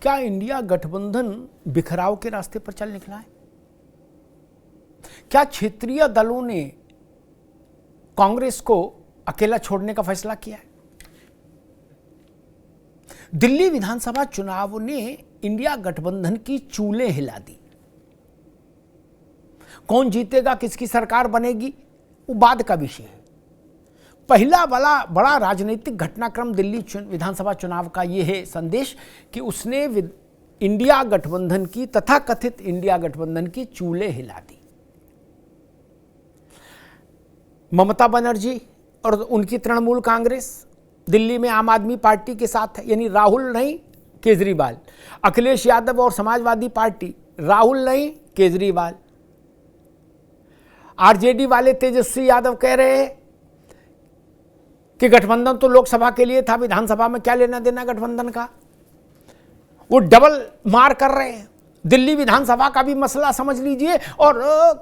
क्या इंडिया गठबंधन बिखराव के रास्ते पर चल निकला है? क्या क्षेत्रीय दलों ने कांग्रेस को अकेला छोड़ने का फैसला किया है? दिल्ली विधानसभा चुनाव ने इंडिया गठबंधन की चूलें हिला दी। कौन जीतेगा, किसकी सरकार बनेगी, वो बाद का विषय है। पहला बड़ा राजनीतिक घटनाक्रम दिल्ली विधानसभा चुनाव का यह है संदेश कि उसने इंडिया गठबंधन की, तथाकथित इंडिया गठबंधन की चूलें हिला दी। ममता बनर्जी और उनकी तृणमूल कांग्रेस दिल्ली में आम आदमी पार्टी के साथ है, यानी राहुल नहीं केजरीवाल। अखिलेश यादव और समाजवादी पार्टी, राहुल नहीं केजरीवाल। आरजेडी वाले तेजस्वी यादव कह रहे हैं कि गठबंधन तो लोकसभा के लिए था, विधानसभा में क्या लेना देना गठबंधन का। वो डबल मार कर रहे हैं। दिल्ली विधानसभा का भी मसला समझ लीजिए, और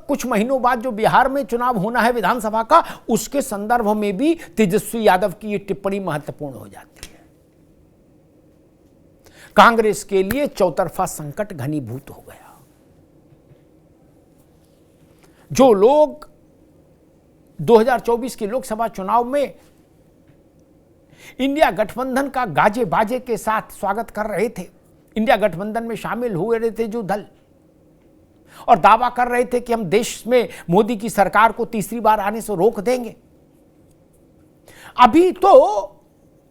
कुछ महीनों बाद जो बिहार में चुनाव होना है विधानसभा का, उसके संदर्भ में भी तेजस्वी यादव की ये टिप्पणी महत्वपूर्ण हो जाती है। कांग्रेस के लिए चौतरफा संकट घनीभूत हो गया। जो लोग 2024 के लोकसभा चुनाव में इंडिया गठबंधन का गाजे बाजे के साथ स्वागत कर रहे थे, इंडिया गठबंधन में शामिल हुए रहे थे जो दल, और दावा कर रहे थे कि हम देश में मोदी की सरकार को तीसरी बार आने से रोक देंगे, अभी तो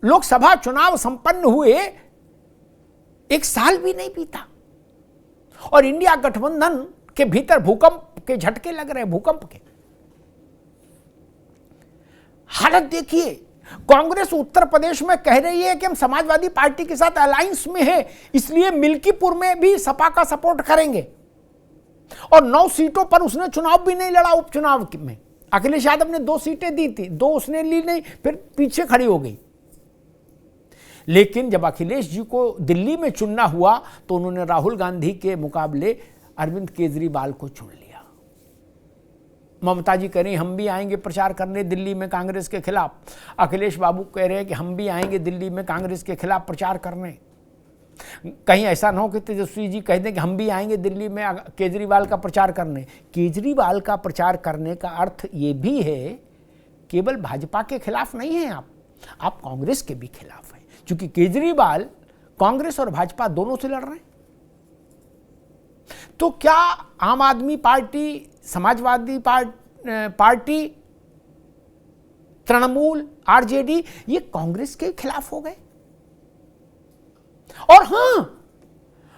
लोकसभा चुनाव संपन्न हुए 1 साल भी नहीं बीता और इंडिया गठबंधन के भीतर भूकंप के झटके लग रहे हैं, भूकंप के। हालत देखिए, कांग्रेस उत्तर प्रदेश में कह रही है कि हम समाजवादी पार्टी के साथ अलायंस में हैं, इसलिए मिल्कीपुर में भी सपा का सपोर्ट करेंगे, और 9 सीटों पर उसने चुनाव भी नहीं लड़ा। उपचुनाव में अखिलेश यादव ने 2 सीटें दी थी, 2 उसने ली नहीं, फिर पीछे खड़ी हो गई। लेकिन जब अखिलेश जी को दिल्ली में चुनना हुआ तो उन्होंने राहुल गांधी के मुकाबले अरविंद केजरीवाल को चुन लिया। ममता जी कह रही हम भी आएंगे प्रचार करने दिल्ली में कांग्रेस के खिलाफ, अखिलेश बाबू कह रहे हैं कि हम भी आएंगे दिल्ली में कांग्रेस के खिलाफ प्रचार करने। कहीं ऐसा ना हो कि तेजस्वी जी कह दें कि हम भी आएंगे दिल्ली में केजरीवाल का प्रचार करने। केजरीवाल का प्रचार करने का अर्थ ये भी है केवल भाजपा के खिलाफ नहीं है आप कांग्रेस के भी खिलाफ हैं, क्योंकि केजरीवाल कांग्रेस और भाजपा दोनों से लड़ रहे हैं। तो क्या आम आदमी party, Samajwadi party, Trinamool, RJD ये कांग्रेस के खिलाफ हो गए? और हां,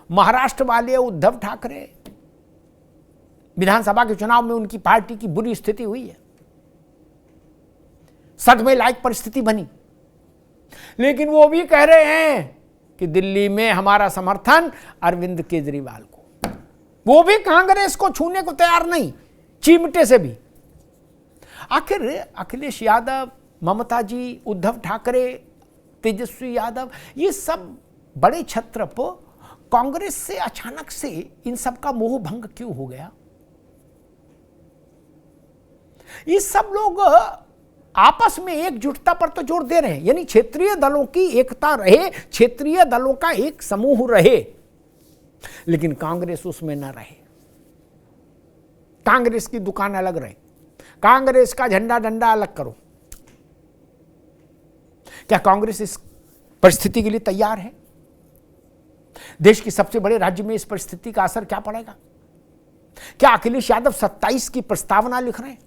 महाराष्ट्र वाले उद्धव ठाकरे, विधानसभा के चुनाव में उनकी पार्टी की बुरी स्थिति हुई है, सदमे लायक परिस्थिति बनी, लेकिन वो भी कह रहे हैं कि दिल्ली में हमारा समर्थन अरविंद केजरीवाल को। वो भी कांग्रेस को छूने को तैयार नहीं, चिमटे से भी। आखिर अखिलेश यादव, ममता जी, उद्धव ठाकरे, तेजस्वी यादव, ये सब बड़े छत्र पर कांग्रेस से अचानक से इन सब का मोह भंग क्यों हो गया? ये सब लोग आपस में एकजुटता पर तो जोर दे रहे हैं, यानी क्षेत्रीय दलों की एकता रहे, क्षेत्रीय दलों का एक समूह रहे, लेकिन कांग्रेस उसमें न रहे। कांग्रेस की दुकान अलग रहे, कांग्रेस का झंडा डंडा अलग करो। क्या कांग्रेस इस परिस्थिति के लिए तैयार है? देश के सबसे बड़े राज्य में इस परिस्थिति का असर क्या पड़ेगा? क्या अखिलेश यादव 27 की प्रस्तावना लिख रहे हैं,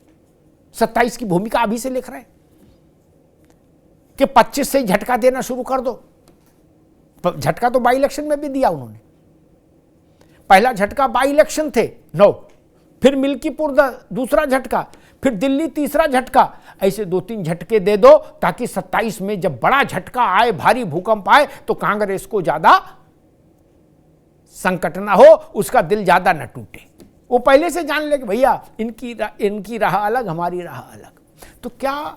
27 की भूमिका अभी से लिख रहे हैं कि 25 से ही झटका देना शुरू कर दो? झटका तो बाई इलेक्शन में भी दिया उन्होंने। पहला झटका बाई इलेक्शन थे 9, फिर मिल्कीपुर दूसरा झटका, फिर दिल्ली तीसरा झटका। ऐसे 2-3 झटके दे दो ताकि 27 में जब बड़ा झटका आए, भारी भूकंप आए, तो कांग्रेस को ज्यादा संकट ना हो, उसका दिल ज्यादा न टूटे। वो पहले से जान ले कि भैया इनकी राह अलग, हमारी राह अलग। तो क्या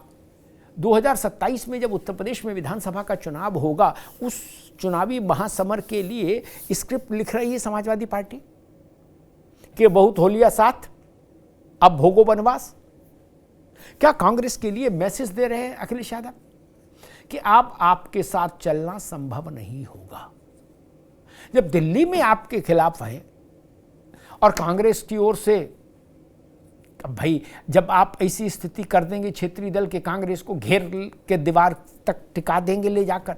2027 में जब उत्तर प्रदेश में विधानसभा का चुनाव होगा, उस चुनावी महासमर के लिए स्क्रिप्ट लिख रही है समाजवादी पार्टी कि बहुत हो लिया साथ, अब भोगो वनवास? क्या कांग्रेस के लिए मैसेज दे रहे हैं अखिलेश यादव कि अब आपके साथ चलना संभव नहीं होगा? जब दिल्ली में आपके खिलाफ है और कांग्रेस की ओर से, भाई जब आप ऐसी स्थिति कर देंगे क्षेत्रीय दल के कांग्रेस को घेर के दीवार तक टिका देंगे ले जाकर,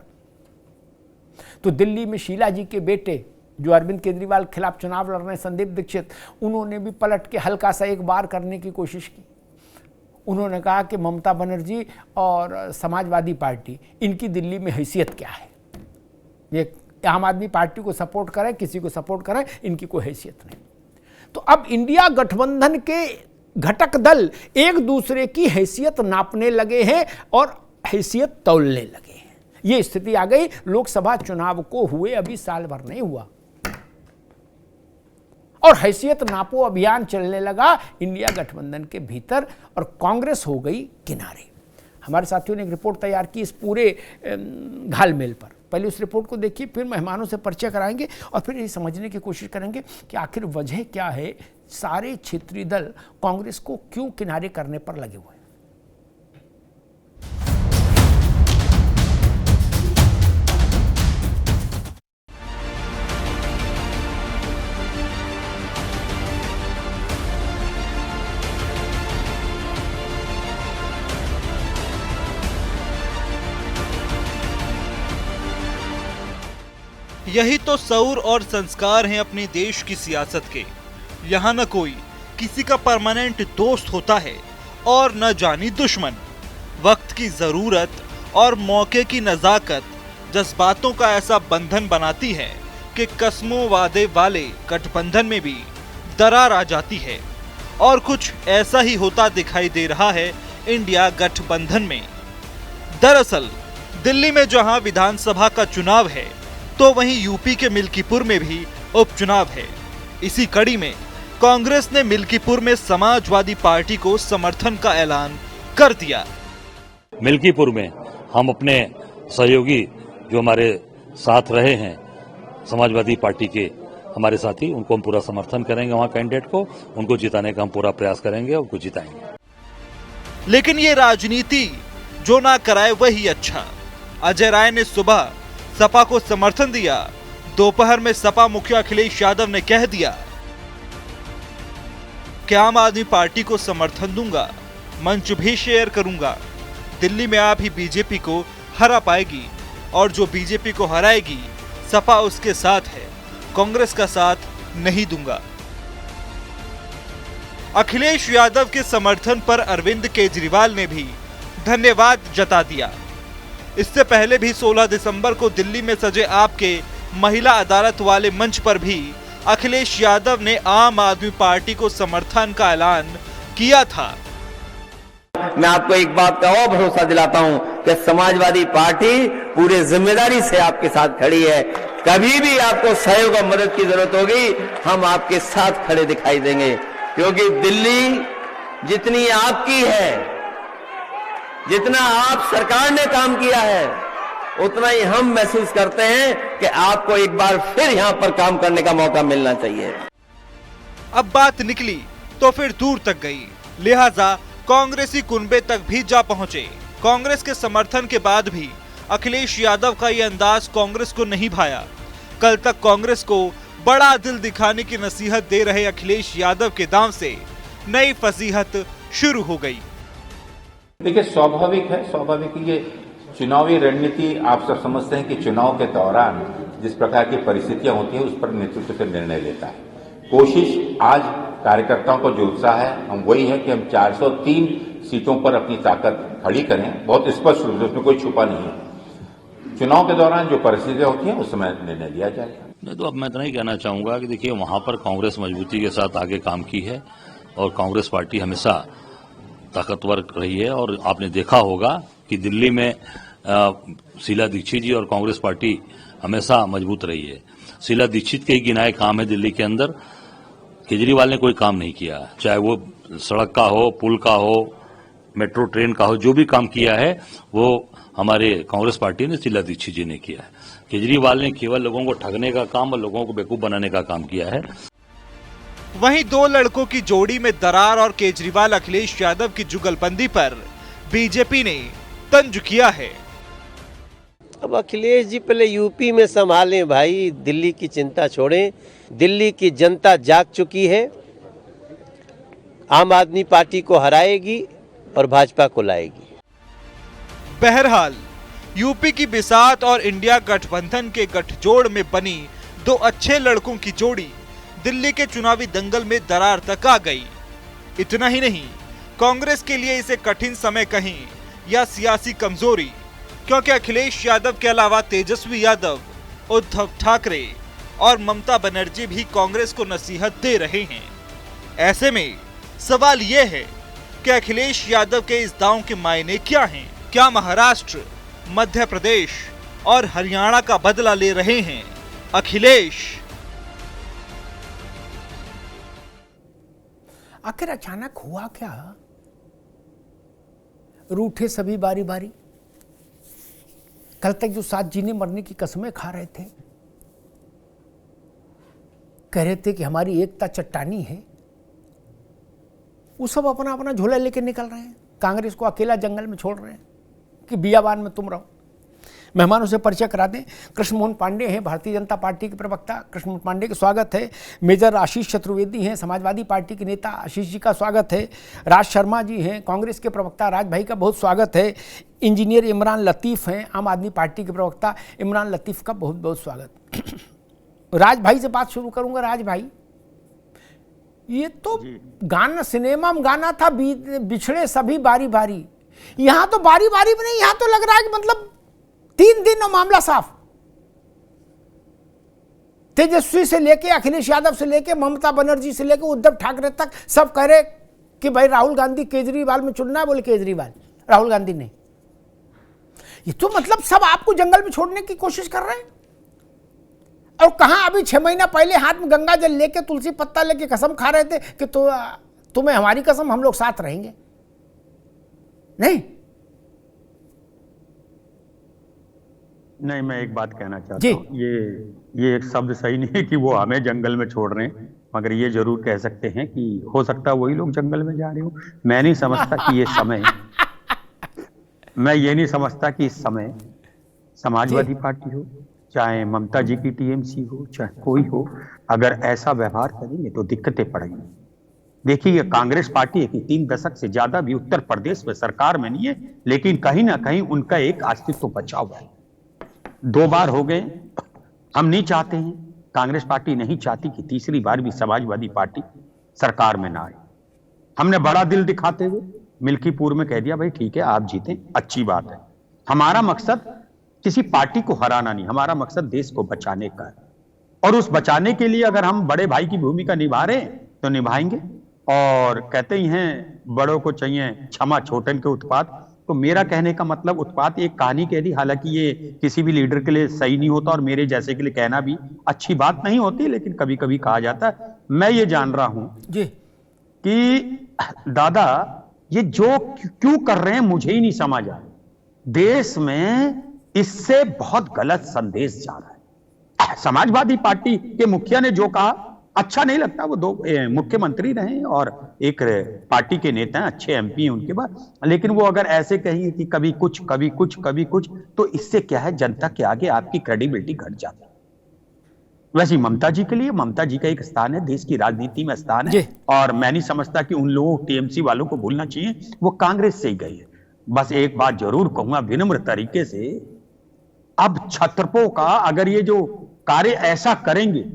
तो दिल्ली में शीला जी के बेटे जो अरविंद केजरीवाल के खिलाफ चुनाव लड़ रहे हैं, संदीप दीक्षित, उन्होंने भी पलट के हल्का सा एक बार करने की कोशिश की। उन्होंने कहा कि ममता बनर्जी और समाजवादी पार्टी, इनकी दिल्ली में हैसियत क्या है, ये आम आदमी पार्टी को सपोर्ट करें, किसी को सपोर्ट करें, इनकी कोई हैसियत नहीं। तो अब इंडिया गठबंधन के घटक दल एक दूसरे की हैसियत नापने लगे हैं और हैसियत तौलने लगे हैं। ये स्थिति आ गई। लोकसभा चुनाव को हुए अभी साल भर नहीं हुआ और हैसियत नापो अभियान चलने लगा इंडिया गठबंधन के भीतर और कांग्रेस हो गई किनारे। हमारे साथियों ने एक रिपोर्ट तैयार की इस पूरे घालमेल पर। पहले उस रिपोर्ट को देखिए, फिर मेहमानों से परिचय कराएंगे और फिर ये समझने की कोशिश करेंगे कि आखिर वजह क्या है, सारे क्षेत्रीय दल कांग्रेस को क्यों किनारे करने पर लगे हुए हैं। यही तो शऊर और संस्कार हैं अपने देश की सियासत के। यहाँ न कोई किसी का परमानेंट दोस्त होता है और न जानी दुश्मन। वक्त की जरूरत और मौके की नजाकत जज्बातों का ऐसा बंधन बनाती है कि कस्मों वादे वाले गठबंधन में भी दरार आ जाती है। और कुछ ऐसा ही होता दिखाई दे रहा है इंडिया गठबंधन में। दरअसल दिल्ली में जहां विधानसभा का चुनाव है, तो वहीं यूपी के मिल्कीपुर में भी उपचुनाव है। इसी कड़ी में कांग्रेस ने मिल्कीपुर में समाजवादी पार्टी को समर्थन का ऐलान कर दिया। मिल्कीपुर में हम अपने सहयोगी जो हमारे साथ रहे हैं समाजवादी पार्टी के हमारे साथी, उनको हम पूरा समर्थन करेंगे। वहां कैंडिडेट को, उनको जिताने का हम पूरा प्रयास करेंगे और उनको जिताएंगे। लेकिन ये राजनीति जो ना कराए वही अच्छा। अजय राय ने सुबह सपा को समर्थन दिया, दोपहर में सपा मुखिया अखिलेश यादव ने कह दिया कि आम आदमी पार्टी को समर्थन दूंगा, मंच भी शेयर करूंगा। दिल्ली में आप ही बीजेपी को हरा पाएगी और जो बीजेपी को हराएगी सपा उसके साथ है, कांग्रेस का साथ नहीं दूंगा। अखिलेश यादव के समर्थन पर अरविंद केजरीवाल ने भी धन्यवाद जता दिया। इससे पहले भी 16 दिसंबर को दिल्ली में सजे आपके महिला अदालत वाले मंच पर भी अखिलेश यादव ने आम आदमी पार्टी को समर्थन का ऐलान किया था। मैं आपको एक बात का और भरोसा दिलाता हूं कि समाजवादी पार्टी पूरे जिम्मेदारी से आपके साथ खड़ी है। कभी भी आपको सहयोग और मदद की जरूरत होगी, हम आपके साथ खड़े दिखाई देंगे, क्योंकि दिल्ली जितनी आपकी है, जितना आप सरकार ने काम किया है, उतना ही हम महसूस करते हैं कि आपको एक बार फिर यहां पर काम करने का मौका मिलना चाहिए। अब बात निकली तो फिर दूर तक गई, लिहाजा कांग्रेसी कुनबे तक भी जा पहुंचे। कांग्रेस के समर्थन के बाद भी अखिलेश यादव का ये अंदाज कांग्रेस को नहीं भाया। कल तक कांग्रेस को बड़ा दिल दिखाने की नसीहत दे रहे अखिलेश यादव के दांव से नई फजीहत शुरू हो गई। देखिए, स्वाभाविक ये चुनावी रणनीति आप सब समझते हैं कि चुनाव के दौरान जिस प्रकार की परिस्थितियां होती हैं उस पर नेतृत्व से निर्णय लेता है। कोशिश आज कार्यकर्ताओं को जो उत्साह है हम वही है कि हम 403 सीटों पर अपनी ताकत खड़ी करें, बहुत स्पष्ट रूप से, उसमें कोई छुपा नहीं है। चुनाव के दौरान जो परिस्थितियां होती हैं उस समय निर्णय लिया जाएगा। नहीं तो अब मैं इतना ही कहना चाहूंगा कि देखिए, वहां पर कांग्रेस मजबूती के साथ आगे काम की है और कांग्रेस पार्टी हमेशा ताकतवर रही है। और आपने देखा होगा कि दिल्ली में शीला दीक्षित जी और कांग्रेस पार्टी हमेशा मजबूत रही है। शीला दीक्षित के ही गिनाए काम है दिल्ली के अंदर, केजरीवाल ने कोई काम नहीं किया, चाहे वो सड़क का हो, पुल का हो, मेट्रो ट्रेन का हो, जो भी काम किया है वो हमारे कांग्रेस पार्टी ने शीला दीक्षित जी ने किया है। केजरीवाल ने केवल लोगों को ठगने का काम और लोगों को बेवकूफ बनाने का काम किया है। वहीं दो लड़कों की जोड़ी में दरार और केजरीवाल अखिलेश यादव की जुगलबंदी पर बीजेपी ने तंज किया है। अब अखिलेश जी पहले यूपी में संभालें भाई, दिल्ली की चिंता छोड़ें। दिल्ली की जनता जाग चुकी है, आम आदमी पार्टी को हराएगी और भाजपा को लाएगी। बहरहाल यूपी की बिसात और इंडिया गठबंधन के गठजोड़ में बनी दो अच्छे लड़कों की जोड़ी दिल्ली के चुनावी दंगल में दरार तक आ गई। इतना ही नहीं, कांग्रेस के लिए इसे कठिन समय कहें या सियासी कमजोरी, क्योंकि अखिलेश यादव के अलावा तेजस्वी यादव, उद्धव ठाकरे और ममता बनर्जी भी कांग्रेस को नसीहत दे रहे हैं। ऐसे में सवाल यह है कि अखिलेश यादव के इस दांव के मायने क्या हैं? क्या महाराष्ट्र, मध्य प्रदेश और हरियाणा का बदला ले रहे हैं अखिलेश? आखिर अचानक हुआ क्या? रूठे सभी बारी बारी। कल तक जो साथ जीने मरने की कसमें खा रहे थे, कह रहे थे कि हमारी एकता चट्टानी है, वो सब अपना अपना झोला लेके निकल रहे हैं। कांग्रेस को अकेला जंगल में छोड़ रहे हैं कि बियाबान में तुम रहो। मेहमानों से परिचय करा दें। कृष्ण मोहन पांडे हैं, भारतीय जनता पार्टी के प्रवक्ता। कृष्ण मोहन पांडे का स्वागत है। मेजर आशीष चतुर्वेदी हैं, समाजवादी पार्टी के नेता। आशीष जी का स्वागत है। राज शर्मा जी हैं, कांग्रेस के प्रवक्ता। राज भाई का बहुत स्वागत है। इंजीनियर इमरान लतीफ़ हैं, आम आदमी पार्टी के प्रवक्ता। इमरान लतीफ़ का बहुत बहुत स्वागत। राज भाई से बात शुरू करूंगा। राज भाई, ये तो गाना सिनेमा में गाना था, बिछड़े सभी बारी बारी। यहां तो बारी बारी में नहीं, यहां तो लग रहा है कि मतलब 3 दिन और मामला साफ। तेजस्वी से लेके अखिलेश यादव से लेके ममता बनर्जी से लेके उद्धव ठाकरे तक सब कह रहे कि भाई राहुल गांधी केजरीवाल में चुनना है। बोले केजरीवाल, राहुल गांधी नहीं। ये तो मतलब सब आपको जंगल में छोड़ने की कोशिश कर रहे हैं। और कहां अभी 6 महीना पहले हाथ में गंगा जल लेके, तुलसी पत्ता लेके कसम खा रहे थे कि तुम्हें हमारी कसम, हम लोग साथ रहेंगे। नहीं, मैं एक बात कहना चाहता हूँ। ये एक शब्द सही नहीं है कि वो हमें जंगल में छोड़ रहे हैं, मगर ये जरूर कह सकते हैं कि हो सकता है वही लोग जंगल में जा रहे हो। मैं नहीं समझता कि ये समय मैं ये नहीं समझता कि इस समय समाजवादी पार्टी हो, चाहे ममता जी की टीएमसी हो, चाहे कोई हो, अगर ऐसा व्यवहार करेंगे तो दिक्कतें पड़ेंगी। देखिए, ये कांग्रेस पार्टी है कि 3 दशक से ज्यादा भी उत्तर प्रदेश में सरकार में नहीं है, लेकिन कहीं ना कहीं उनका एक अस्तित्व बचा हुआ है। 2 बार हो गए। हम नहीं चाहते हैं, कांग्रेस पार्टी नहीं चाहती कि तीसरी बार भी समाजवादी पार्टी सरकार में ना आए। हमने बड़ा दिल दिखाते हुए मिल्कीपुर में कह दिया, भाई ठीक है आप जीतें, अच्छी बात है। हमारा मकसद किसी पार्टी को हराना नहीं, हमारा मकसद देश को बचाने का है। और उस बचाने के लिए अगर हम बड़े भाई की भूमिका निभा रहे हैं तो निभाएंगे। और कहते ही हैं बड़ों को चाहिए क्षमा, छोटन के उत्पात। तो मेरा कहने का मतलब, उत्पात एक कहानी कह दी, हालांकि ये किसी भी लीडर के लिए सही नहीं होता और मेरे जैसे के लिए कहना भी अच्छी बात नहीं होती, लेकिन कभी कभी कहा जाता है। मैं ये जान रहा हूं जी कि दादा ये जो क्यों कर रहे हैं मुझे ही नहीं समझ आ रहा। देश में इससे बहुत गलत संदेश जा रहा है। समाजवादी पार्टी के मुखिया ने जो कहा अच्छा नहीं लगता। वो 2 मुख्यमंत्री रहे और एक पार्टी के नेता हैं, अच्छे एमपी हैं उनके बाद, लेकिन वो अगर ऐसे कहेंगे कि कभी कुछ कभी कुछ कभी कुछ, तो इससे क्या है, जनता के आगे आपकी क्रेडिबिलिटी घट जाती है। वैसे ममता जी के लिए, ममता जी का एक स्थान है, देश की राजनीति में स्थान है। और मैं नहीं समझता कि उन लोगों टीएमसी वालों को भूलना चाहिए, वो कांग्रेस से ही गई है। बस एक बात जरूर कहूंगा विनम्र तरीके से, अब छत्रपों का अगर ये जो कार्य ऐसा करेंगे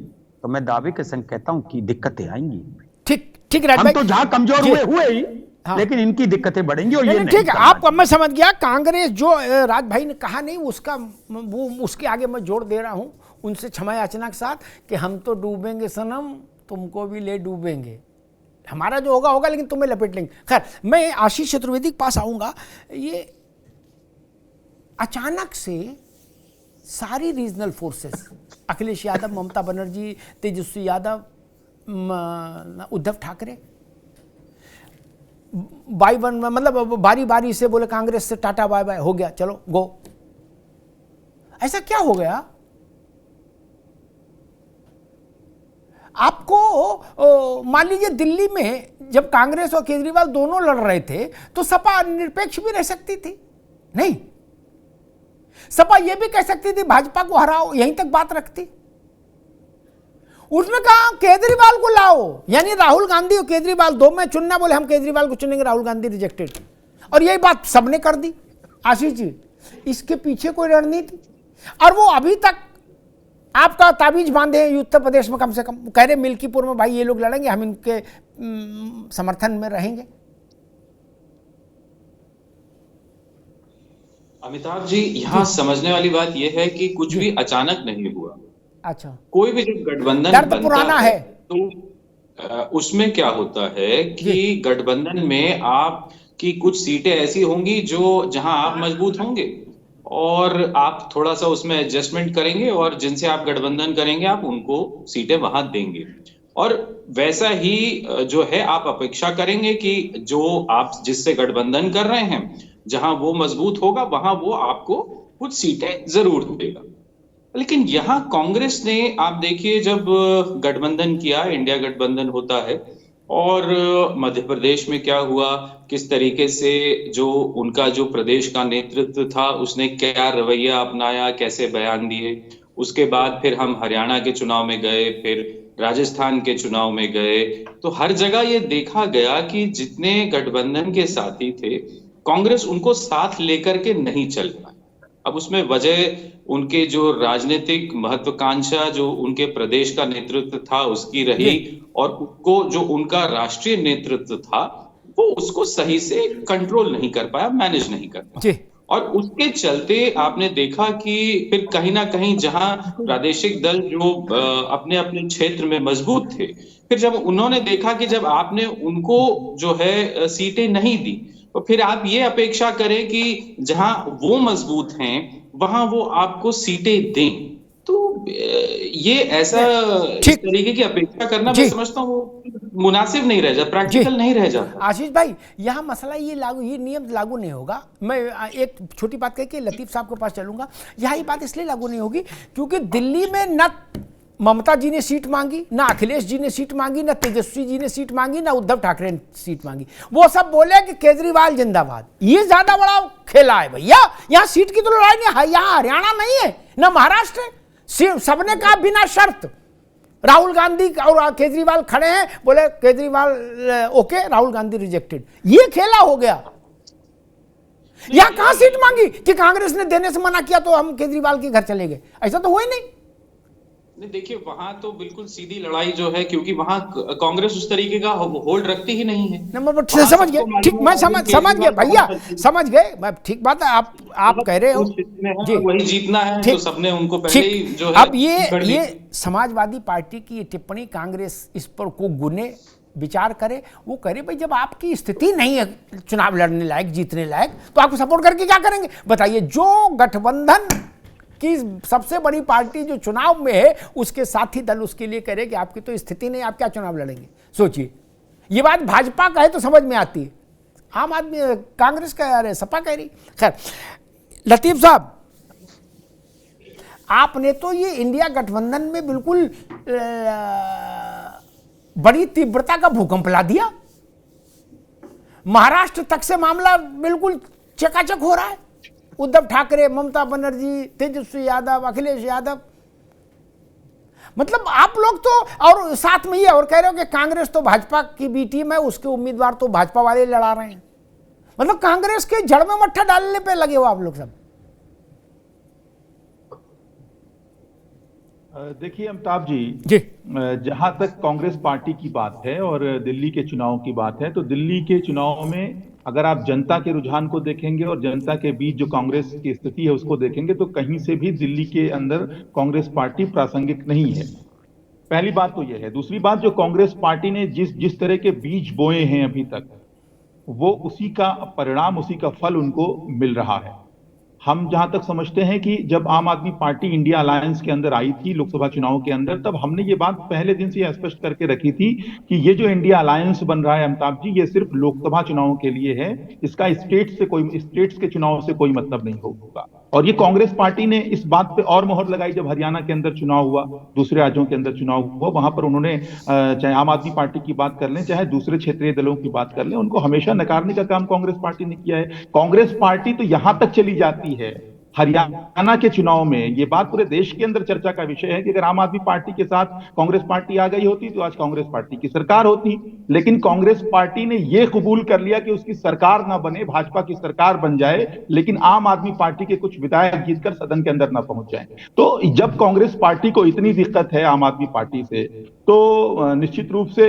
तो मैं दावे के संग कहता हूं कि दिक्कतें आएंगी। ठीक हम तो जहां कमजोर हुए ही, हाँ। लेकिन इनकी दिक्कतें बढ़ेंगी। और ये ठीक है, आपको मैं समझ गया। कांग्रेस जो राज भाई ने कहा नहीं, उसका वो उसके आगे मैं जोड़ दे रहा हूं उनसे क्षमा याचना के साथ कि हम तो डूबेंगे सनम, तुमको भी ले डूबेंगे। हमारा जो होगा होगा, लेकिन तुम्हें लपेट लेंगे। खैर, मैं आशीष चतुर्वेदी के पास आऊंगा। ये अचानक से सारी रीजनल फोर्सेस, अखिलेश यादव, ममता बनर्जी, तेजस्वी यादव, उद्धव ठाकरे, मतलब बारी बारी से बोले कांग्रेस से टाटा बाय बाय, हो गया, चलो गो। ऐसा क्या हो गया? आपको मान लीजिए दिल्ली में जब कांग्रेस और केजरीवाल दोनों लड़ रहे थे तो सपा निरपेक्ष भी रह सकती थी, नहीं? सपा ये भी कह सकती थी भाजपा को हराओ, यहीं तक बात रखती। उसने कहा केजरीवाल को लाओ, यानी राहुल गांधी और केजरीवाल दो में चुनना, बोले हम केजरीवाल को चुनेंगे, राहुल गांधी रिजेक्टेड। और यही बात सबने कर दी। आशीष जी, इसके पीछे कोई रणनीति, और वो अभी तक आपका ताबीज बांधे हैं उत्तर प्रदेश में, कम से कम कह रहे मिल्कीपुर में भाई ये लोग लड़ेंगे, हम इनके समर्थन में रहेंगे। अमिताभ जी, यहाँ समझने वाली बात यह है कि कुछ भी अचानक नहीं हुआ। अच्छा, कोई भी जब गठबंधन दर्द बनता पुराना है तो उसमें क्या होता है कि गठबंधन में आपकी कुछ सीटें ऐसी होंगी जो जहां आप मजबूत होंगे और आप थोड़ा सा उसमें एडजस्टमेंट करेंगे और जिनसे आप गठबंधन करेंगे आप उनको सीटें वहां देंगे। और वैसा ही जो है आप अपेक्षा करेंगे कि जो आप जिससे गठबंधन कर रहे हैं जहां वो मजबूत होगा वहां वो आपको कुछ सीटें जरूर देगा। लेकिन यहाँ कांग्रेस ने आप देखिए जब गठबंधन किया, इंडिया गठबंधन होता है, और मध्य प्रदेश में क्या हुआ, किस तरीके से जो उनका जो प्रदेश का नेतृत्व था उसने क्या रवैया अपनाया, कैसे बयान दिए। उसके बाद फिर हम हरियाणा के चुनाव में गए, फिर राजस्थान के चुनाव में गए, तो हर जगह ये देखा गया कि जितने गठबंधन के साथी थे कांग्रेस उनको साथ लेकर के नहीं चल पाई। अब उसमें वजह उनके जो राजनीतिक महत्वाकांक्षा जो उनके प्रदेश का नेतृत्व था उसकी रही, और उसको जो उनका राष्ट्रीय नेतृत्व था वो उसको सही से कंट्रोल नहीं कर पाया, मैनेज नहीं कर पाया। और उसके चलते आपने देखा कि फिर कहीं ना कहीं जहां प्रादेशिक दल जो अपने अपने क्षेत्र में मजबूत थे, फिर जब उन्होंने देखा कि जब आपने उनको जो है सीटें नहीं दी तो फिर आप ये अपेक्षा करें कि जहां वो मजबूत हैं वहां वो आपको सीटें दें। तो ये ऐसा इस तरीके की अपेक्षा करना मैं समझता हूँ मुनासिब नहीं रह जाता, प्रैक्टिकल नहीं रह जाता। आशीष भाई, यहाँ मसला ये नियम लागू नहीं होगा। मैं एक छोटी बात कह के लतीफ साहब के पास चलूंगा। यहाँ ये बात इसलिए लागू नहीं होगी क्योंकि दिल्ली में न ममता जी ने सीट मांगी, ना अखिलेश जी ने सीट मांगी, ना तेजस्वी जी ने सीट मांगी, ना उद्धव ठाकरे ने सीट मांगी। वो सब बोले कि केजरीवाल जिंदाबाद। ये ज्यादा बड़ा खेला है भैया। यहाँ सीट की तो लड़ाई नहीं, यहाँ हरियाणा नहीं है ना महाराष्ट्र है। सबने कहा बिना शर्त, राहुल गांधी और केजरीवाल खड़े हैं, बोले केजरीवाल ओके, राहुल गांधी रिजेक्टेड। ये खेला हो गया। यहाँ कहां सीट मांगी कि कांग्रेस ने देने से मना किया तो हम केजरीवाल के घर चले गए? ऐसा तो हुआ ही नहीं। देखिए वहां तो बिल्कुल सीधी लड़ाई जो है, क्योंकि वहां कांग्रेस उस तरीके का होल्ड रखती ही नहीं है। समझ गए, ठीक, मैं समझ गया भैया, समझ गए, मैं ठीक बात है। आप कह रहे हो जी वही जीतना है, तो सबने उनको पहले ही जो है। अब ये समाजवादी पार्टी की टिप्पणी कांग्रेस इस पर को गुने विचार करे। वो करे भाई जब आपकी स्थिति नहीं है चुनाव लड़ने लायक, जीतने लायक, तो आपको सपोर्ट करके क्या करेंगे बताइए? जो गठबंधन कि सबसे बड़ी पार्टी जो चुनाव में है उसके साथी दल उसके लिए करे कि आपकी तो स्थिति नहीं, आप क्या चुनाव लड़ेंगे? सोचिए, ये बात भाजपा का है तो समझ में आती है, आम आदमी कांग्रेस कह रहे, सपा कह रही। खैर लतीफ साहब, आपने तो ये इंडिया गठबंधन में बिल्कुल बड़ी तीव्रता का भूकंप ला दिया। महाराष्ट्र तक से मामला बिल्कुल चकाचक हो रहा है। उद्धव ठाकरे, ममता बनर्जी, तेजस्वी यादव, अखिलेश यादव, मतलब आप लोग तो, और साथ में ये और कह रहे हो कि कांग्रेस तो भाजपा की बी टीम है, उसके उम्मीदवार तो भाजपा वाले लड़ा रहे हैं। मतलब कांग्रेस के जड़ में मट्ठा डालने पे लगे हो आप लोग सब। देखिए अमिताभ जी, जहां तक कांग्रेस पार्टी की बात है और दिल्ली के चुनाव की बात है, तो दिल्ली के चुनाव में अगर आप जनता के रुझान को देखेंगे और जनता के बीच जो कांग्रेस की स्थिति है उसको देखेंगे तो कहीं से भी दिल्ली के अंदर कांग्रेस पार्टी प्रासंगिक नहीं है। पहली बात तो यह है। दूसरी बात, जो कांग्रेस पार्टी ने जिस तरह के बीज बोए हैं अभी तक, वो उसी का परिणाम, उसी का फल उनको मिल रहा है। हम जहां तक समझते हैं कि जब आम आदमी पार्टी इंडिया अलायंस के अंदर आई थी लोकसभा चुनाव के अंदर, तब हमने ये बात पहले दिन से स्पष्ट करके रखी थी कि ये जो इंडिया अलायंस बन रहा है अमिताभ जी, ये सिर्फ लोकसभा चुनाव के लिए है, इसका स्टेट्स के चुनाव से कोई मतलब नहीं होगा। और ये कांग्रेस पार्टी ने इस बात पे और मोहर लगाई जब हरियाणा के अंदर चुनाव हुआ, दूसरे राज्यों के अंदर चुनाव हुआ, वहां पर उन्होंने चाहे आम आदमी पार्टी की बात कर लें, चाहे दूसरे क्षेत्रीय दलों की बात कर लें, उनको हमेशा नकारने का काम कांग्रेस पार्टी ने किया है। कांग्रेस पार्टी तो यहां तक चली जाती है हरियाणा के चुनाव में ये बात पूरे देश के अंदर चर्चा का विषय है कि अगर आम आदमी पार्टी के साथ कांग्रेस पार्टी आ गई होती तो आज कांग्रेस पार्टी की सरकार होती, लेकिन कांग्रेस पार्टी ने यह कबूल कर लिया कि उसकी सरकार ना बने, भाजपा की सरकार बन जाए, लेकिन आम आदमी पार्टी के कुछ विधायक जीतकर सदन के अंदर ना पहुंच जाए। तो जब कांग्रेस पार्टी को इतनी दिक्कत है आम आदमी पार्टी से, तो निश्चित रूप से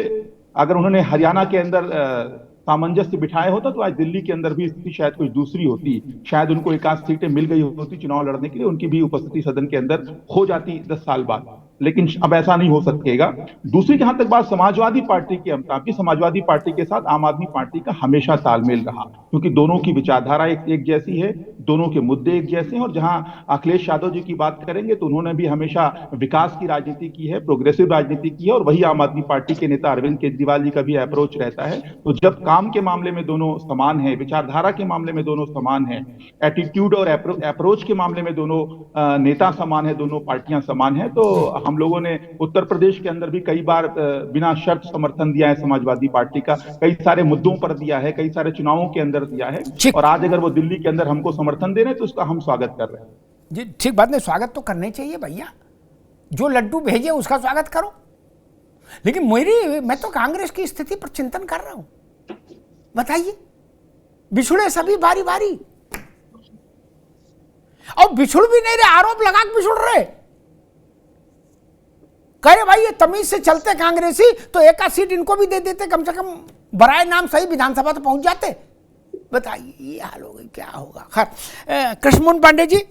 अगर उन्होंने हरियाणा के अंदर सामंजस्य बिठाया होता तो आज दिल्ली के अंदर भी स्थिति शायद कुछ दूसरी होती, शायद उनको एक आध सीटें मिल गई होती चुनाव लड़ने के लिए, उनकी भी उपस्थिति सदन के अंदर हो जाती 10 साल बाद, लेकिन अब ऐसा नहीं हो सकेगा। दूसरी जहां तक बात समाजवादी पार्टी की अमिताभ की, समाजवादी पार्टी के साथ आम आदमी पार्टी का हमेशा तालमेल रहा, क्योंकि दोनों की विचारधारा एक जैसी है, दोनों के मुद्दे एक जैसे हैं। और जहां अखिलेश यादव जी की बात करेंगे तो उन्होंने भी हमेशा विकास की राजनीति की है, प्रोग्रेसिव राजनीति की है, और वही आम आदमी पार्टी के नेता अरविंद केजरीवाल जी का भी अप्रोच रहता है। तो जब काम के मामले में दोनों समान है, विचारधारा के मामले में दोनों समान है, एटीट्यूड और अप्रोच के मामले में दोनों नेता समान है, दोनों पार्टियां समान है, तो हम लोगों ने उत्तर प्रदेश के अंदर भी कई बार बिना शर्त समर्थन दिया है समाजवादी पार्टी का, कई सारे मुद्दों पर दिया है, कई सारे चुनावों के अंदर दिया है, और आज अगर वो दिल्ली के अंदर हमको समर्थन दे रहे हैं तो उसका हम स्वागत कर रहे हैं। जी ठीक बात नहीं, स्वागत तो करने चाहिए भैया, जो लड्डू भेजे उसका स्वागत करो, लेकिन मैं तो कांग्रेस की स्थिति पर चिंतन कर रहा हूं। बताइए, बिछुड़े सभी बारी बारी, और बिछुड़ भी नहीं रहे, आरोप लगा के बिछुड़ रहे, कह रहे भाई ये तमीज से चलते कांग्रेसी तो एक आध सीट इनको भी दे देते, कम से कम बराए नाम सही विधानसभा तो पहुंच जाते। बताइए ये हाल हो गई, क्या होगा। खैर, कृष्णमोहन पांडे जी,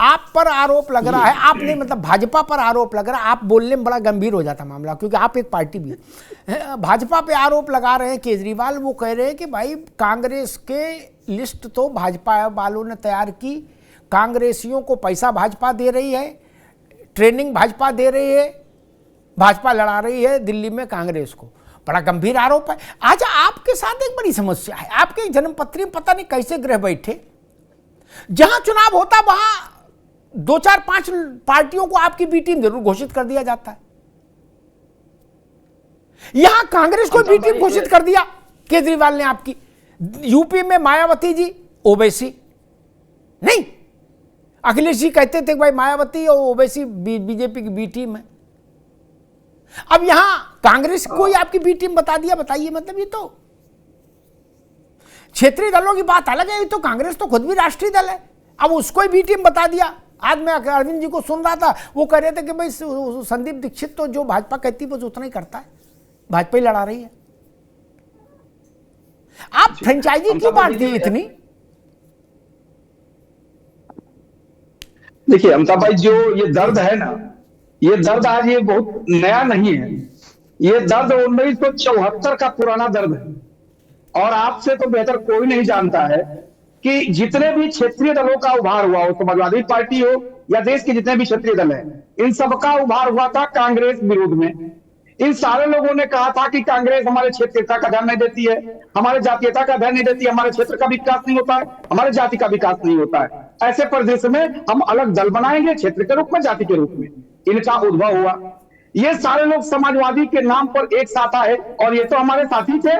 आप पर आरोप लग रहा है, आपने मतलब भाजपा पर आरोप लग रहा है, आप बोलने में बड़ा गंभीर हो जाता मामला, क्योंकि आप एक पार्टी भी है। भाजपा पे आरोप लगा रहे हैं केजरीवाल, वो कह रहे हैं कि भाई कांग्रेस के लिस्ट तो भाजपा वालों ने तैयार की, कांग्रेसियों को पैसा भाजपा दे रही है, ट्रेनिंग भाजपा दे रही है, भाजपा लड़ा रही है दिल्ली में कांग्रेस को। बड़ा गंभीर आरोप है। आज आपके साथ एक बड़ी समस्या है, आपके जन्मपत्री में पता नहीं कैसे ग्रह बैठे, जहां चुनाव होता वहां 2 4 5 पार्टियों को आपकी बी टीम जरूर घोषित कर दिया जाता है। यहां कांग्रेस को बी टीम घोषित कर दिया केजरीवाल ने आपकी। यूपी में मायावती जी ओवैसी नहीं, अखिलेश जी कहते थे भाई मायावती और ओवैसी बीजेपी की बी टीम है, अब यहां कांग्रेस को ही आपकी बी टीम बता दिया। बताइए, मतलब ये तो क्षेत्रीय दलों की बात अलग है, ये तो कांग्रेस तो खुद भी राष्ट्रीय दल है, अब उसको ही बी टीम बता दिया। आज मैं अरविंद जी को सुन रहा था, वो कह रहे थे कि भाई संदीप दीक्षित तो जो भाजपा कहती है बस उतना ही करता है, भाजपा ही लड़ा रही है। आप फ्रेंचाइजी क्यों बांटती है इतनी? देखिए अमिताभ भाई, जो ये दर्द है ना, ये दर्द आज ये बहुत नया नहीं है, ये दर्द 1974 का पुराना दर्द है। और आपसे तो बेहतर कोई नहीं जानता है कि जितने भी क्षेत्रीय दलों का उभार हुआ हो, समाजवादी पार्टी हो या देश के जितने भी क्षेत्रीय दल हैं, इन सबका उभार हुआ था कांग्रेस विरोध में। इन सारे लोगों ने कहा था कि कांग्रेस हमारे क्षेत्रीयता का ध्यान नहीं देती है, हमारे जातीयता का ध्यान नहीं देती है, हमारे क्षेत्र का विकास नहीं होता है, हमारे जाति का विकास नहीं होता है। ऐसे परिदृश्य में हम अलग दल बनाएंगे, क्षेत्र के रूप में, जाति के रूप में। इनका उद्भव हुआ। ये सारे लोग समाजवादी के नाम पर एक साथ आए, और ये तो हमारे साथी थे,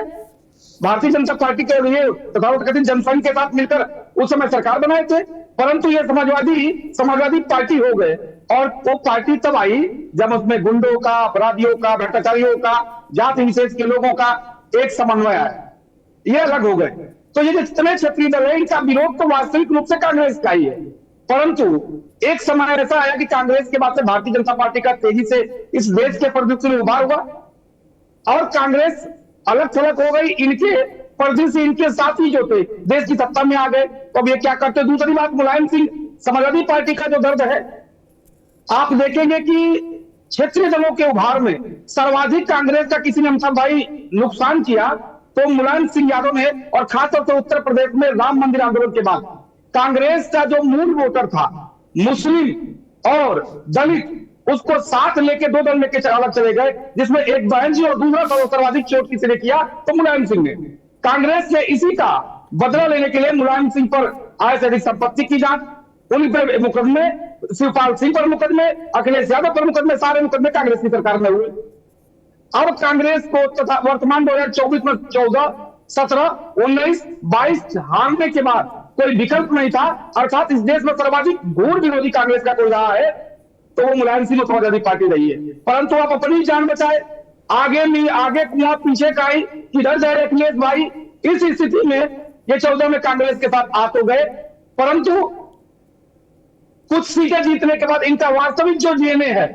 भारतीय जनता पार्टी के लिए तथाकथित जनसंघ के साथ मिलकर उस समय सरकार बनाए थे। परंतु ये समाजवादी पार्टी हो गए, और वो पार्टी तब आई जब उसमें गुंडों का, अपराधियों का, भ्रष्टाचारियों का, जाति विशेष के लोगों का एक समन्वय आया, ये अलग हो गए। तो ये जितने क्षेत्रीय दल है, इनका विरोध तो वास्तविक रूप से कांग्रेस का ही है। परंतु एक समय ऐसा आया कि कांग्रेस के बाद से भारतीय जनता पार्टी का तेजी से इस देश के परिदृश्य में उभार हुआ, और कांग्रेस अलग थलग हो गई। इनके परिदृश्य, इनके साथी जो थे देश की सत्ता में आ गए, तो अब ये क्या करते। दूसरी बात, मुलायम सिंह, समाजवादी पार्टी का जो दर्द है, आप देखेंगे कि क्षेत्रीय दलों के उभार में सर्वाधिक कांग्रेस का किसी ने अमिताभ भाई नुकसान किया तो मुलायम सिंह यादव ने, और खासतौर से उत्तर प्रदेश में राम मंदिर आंदोलन के बाद कांग्रेस का जो मूल वोटर था, मुस्लिम और दलित, उसको साथ लेके 2 दल लेके अलग चले गए, जिसमें एक बहन जी और दूसरा सर्वाधिक चोट किसी ने किया तो मुलायम सिंह ने। कांग्रेस ने इसी का बदला लेने के लिए मुलायम सिंह पर आय से अधिक संपत्ति की जांच, उन पर मुकदमे, शिवपाल सिंह पर मुकदमे, अखिलेश यादव पर मुकदमे, सारे मुकदमे कांग्रेस की सरकार में हुए। अब कांग्रेस को वर्तमान 2024 में 14, 17, 19, 22 हारने के बाद कोई विकल्प नहीं था। अर्थात इस देश में सर्वाधिक घोर विरोधी कांग्रेस का कोई रहा है तो वो मुलायम सिंह और समाजवादी पार्टी रही है। परंतु आप अपनी जान बचाए, आगे कुआं पीछे काई, किधर जा रहे अखिलेश भाई। इस स्थिति में ये 14 में कांग्रेस के साथ आ तो गए, परंतु कुछ सीटें जीतने के बाद इनका वास्तविक जो डीएनए है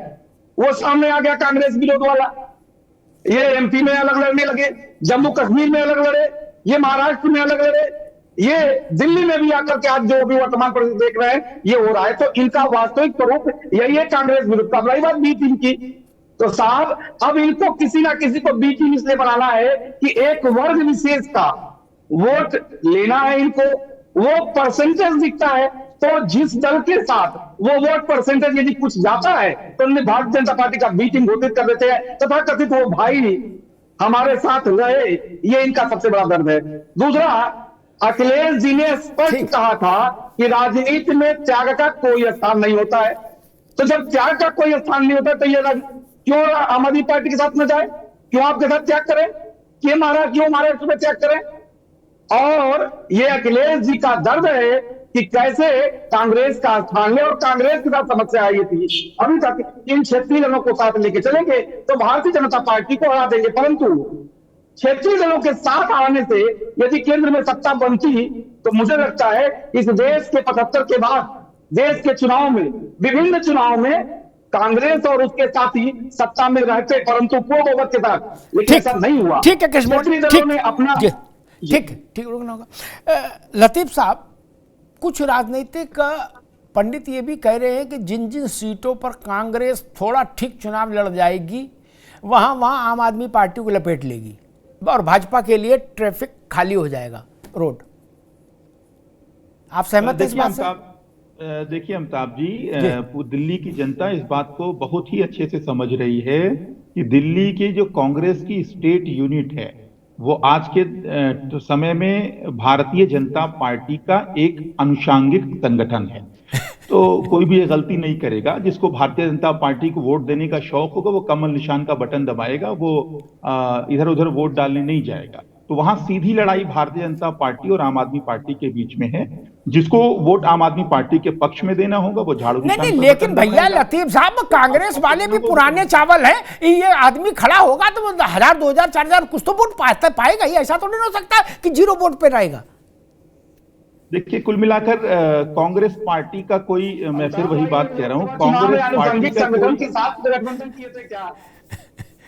वो सामने आ गया, कांग्रेस विरोध वाला। ये एमपी में अलग लड़ने लगे, जम्मू कश्मीर में अलग लड़े, ये महाराष्ट्र में अलग लड़े, ये दिल्ली में भी आकर के आज जो भी वर्तमान परिस्थिति देख रहे हैं ये हो रहा है। तो इनका वास्तविक स्वरूप यही है कांग्रेस विरुद्ध का। रही बात बी टीम की, तो साहब अब इनको किसी ना किसी को बी टीम इसलिए बनाना है कि एक वर्ग विशेष का वोट लेना है इनको, वो परसेंटेज दिखता है। तो जिस दल के साथ वो वोट परसेंटेज यदि कुछ जाता है तो उन्हें भारतीय जनता पार्टी का बी टीम घोषित कर देते हैं, तथा कथित वो भाई हमारे साथ रहे। ये इनका सबसे बड़ा दर्द है। दूसरा, अखिलेश जी ने स्पष्ट कहा था कि राजनीति में त्याग का कोई स्थान नहीं होता है। तो जब त्याग का कोई स्थान नहीं होता तो ये क्यों आम आदमी पार्टी के साथ न जाए, क्यों आपके साथ त्याग करें, क्यों महाराष्ट्र में त्याग करें। और ये अखिलेश जी का दर्द है कि कैसे कांग्रेस का स्थान ले, और कांग्रेस के साथ समस्या आई थी अभी तक इन क्षेत्रीय दलों को साथ लेके चलेंगे तो भारतीय जनता पार्टी को हरा देंगे। परंतु क्षेत्रीय दलों के साथ आने से यदि केंद्र में सत्ता बनती तो मुझे लगता है इस देश के 75 के बाद देश के चुनाव में, विभिन्न चुनाव में कांग्रेस और उसके साथी सत्ता में रहते, परंतु पूर्ण बहुमत के साथ। लेकिन ऐसा नहीं हुआ। ठीक है क्षेत्रीय दलों ने अपना ठीक रुकना होगा। लतीफ साहब, कुछ राजनीतिक पंडित ये भी कह रहे हैं कि जिन जिन सीटों पर कांग्रेस थोड़ा ठीक चुनाव लड़ जाएगी वहां आम आदमी पार्टी को लपेट लेगी और भाजपा के लिए ट्रैफिक खाली हो जाएगा, रोड। आप सहमत हैं इस बात से? देखिए अमिताभ जी, दिल्ली की जनता इस बात को बहुत ही अच्छे से समझ रही है कि दिल्ली की जो कांग्रेस की स्टेट यूनिट है वो आज के समय में भारतीय जनता पार्टी का एक अनुषांगिक संगठन है। तो कोई भी ये गलती नहीं करेगा। जिसको भारतीय जनता पार्टी को वोट देने का शौक होगा वो कमल निशान का बटन दबाएगा, वो इधर उधर वोट डालने नहीं जाएगा। तो वहां सीधी लड़ाई भारतीय जनता पार्टी और आम आदमी पार्टी के बीच में है। जिसको वोट आम आदमी पार्टी के पक्ष में देना होगा वो झाड़ू निशान। नहीं, लेकिन भैया लतीफ साहब, कांग्रेस वाले भी पुराने चावल हैं। ये आदमी खड़ा होगा तो 1000, 2000, 4000 कुछ तो वोट पाएगा ही। ऐसा तो नहीं हो सकता कि 0 वोट पे रहेगा। देखिए, कुल मिलाकर कांग्रेस पार्टी का कोई, मैं फिर वही बात कह रहा हूँ,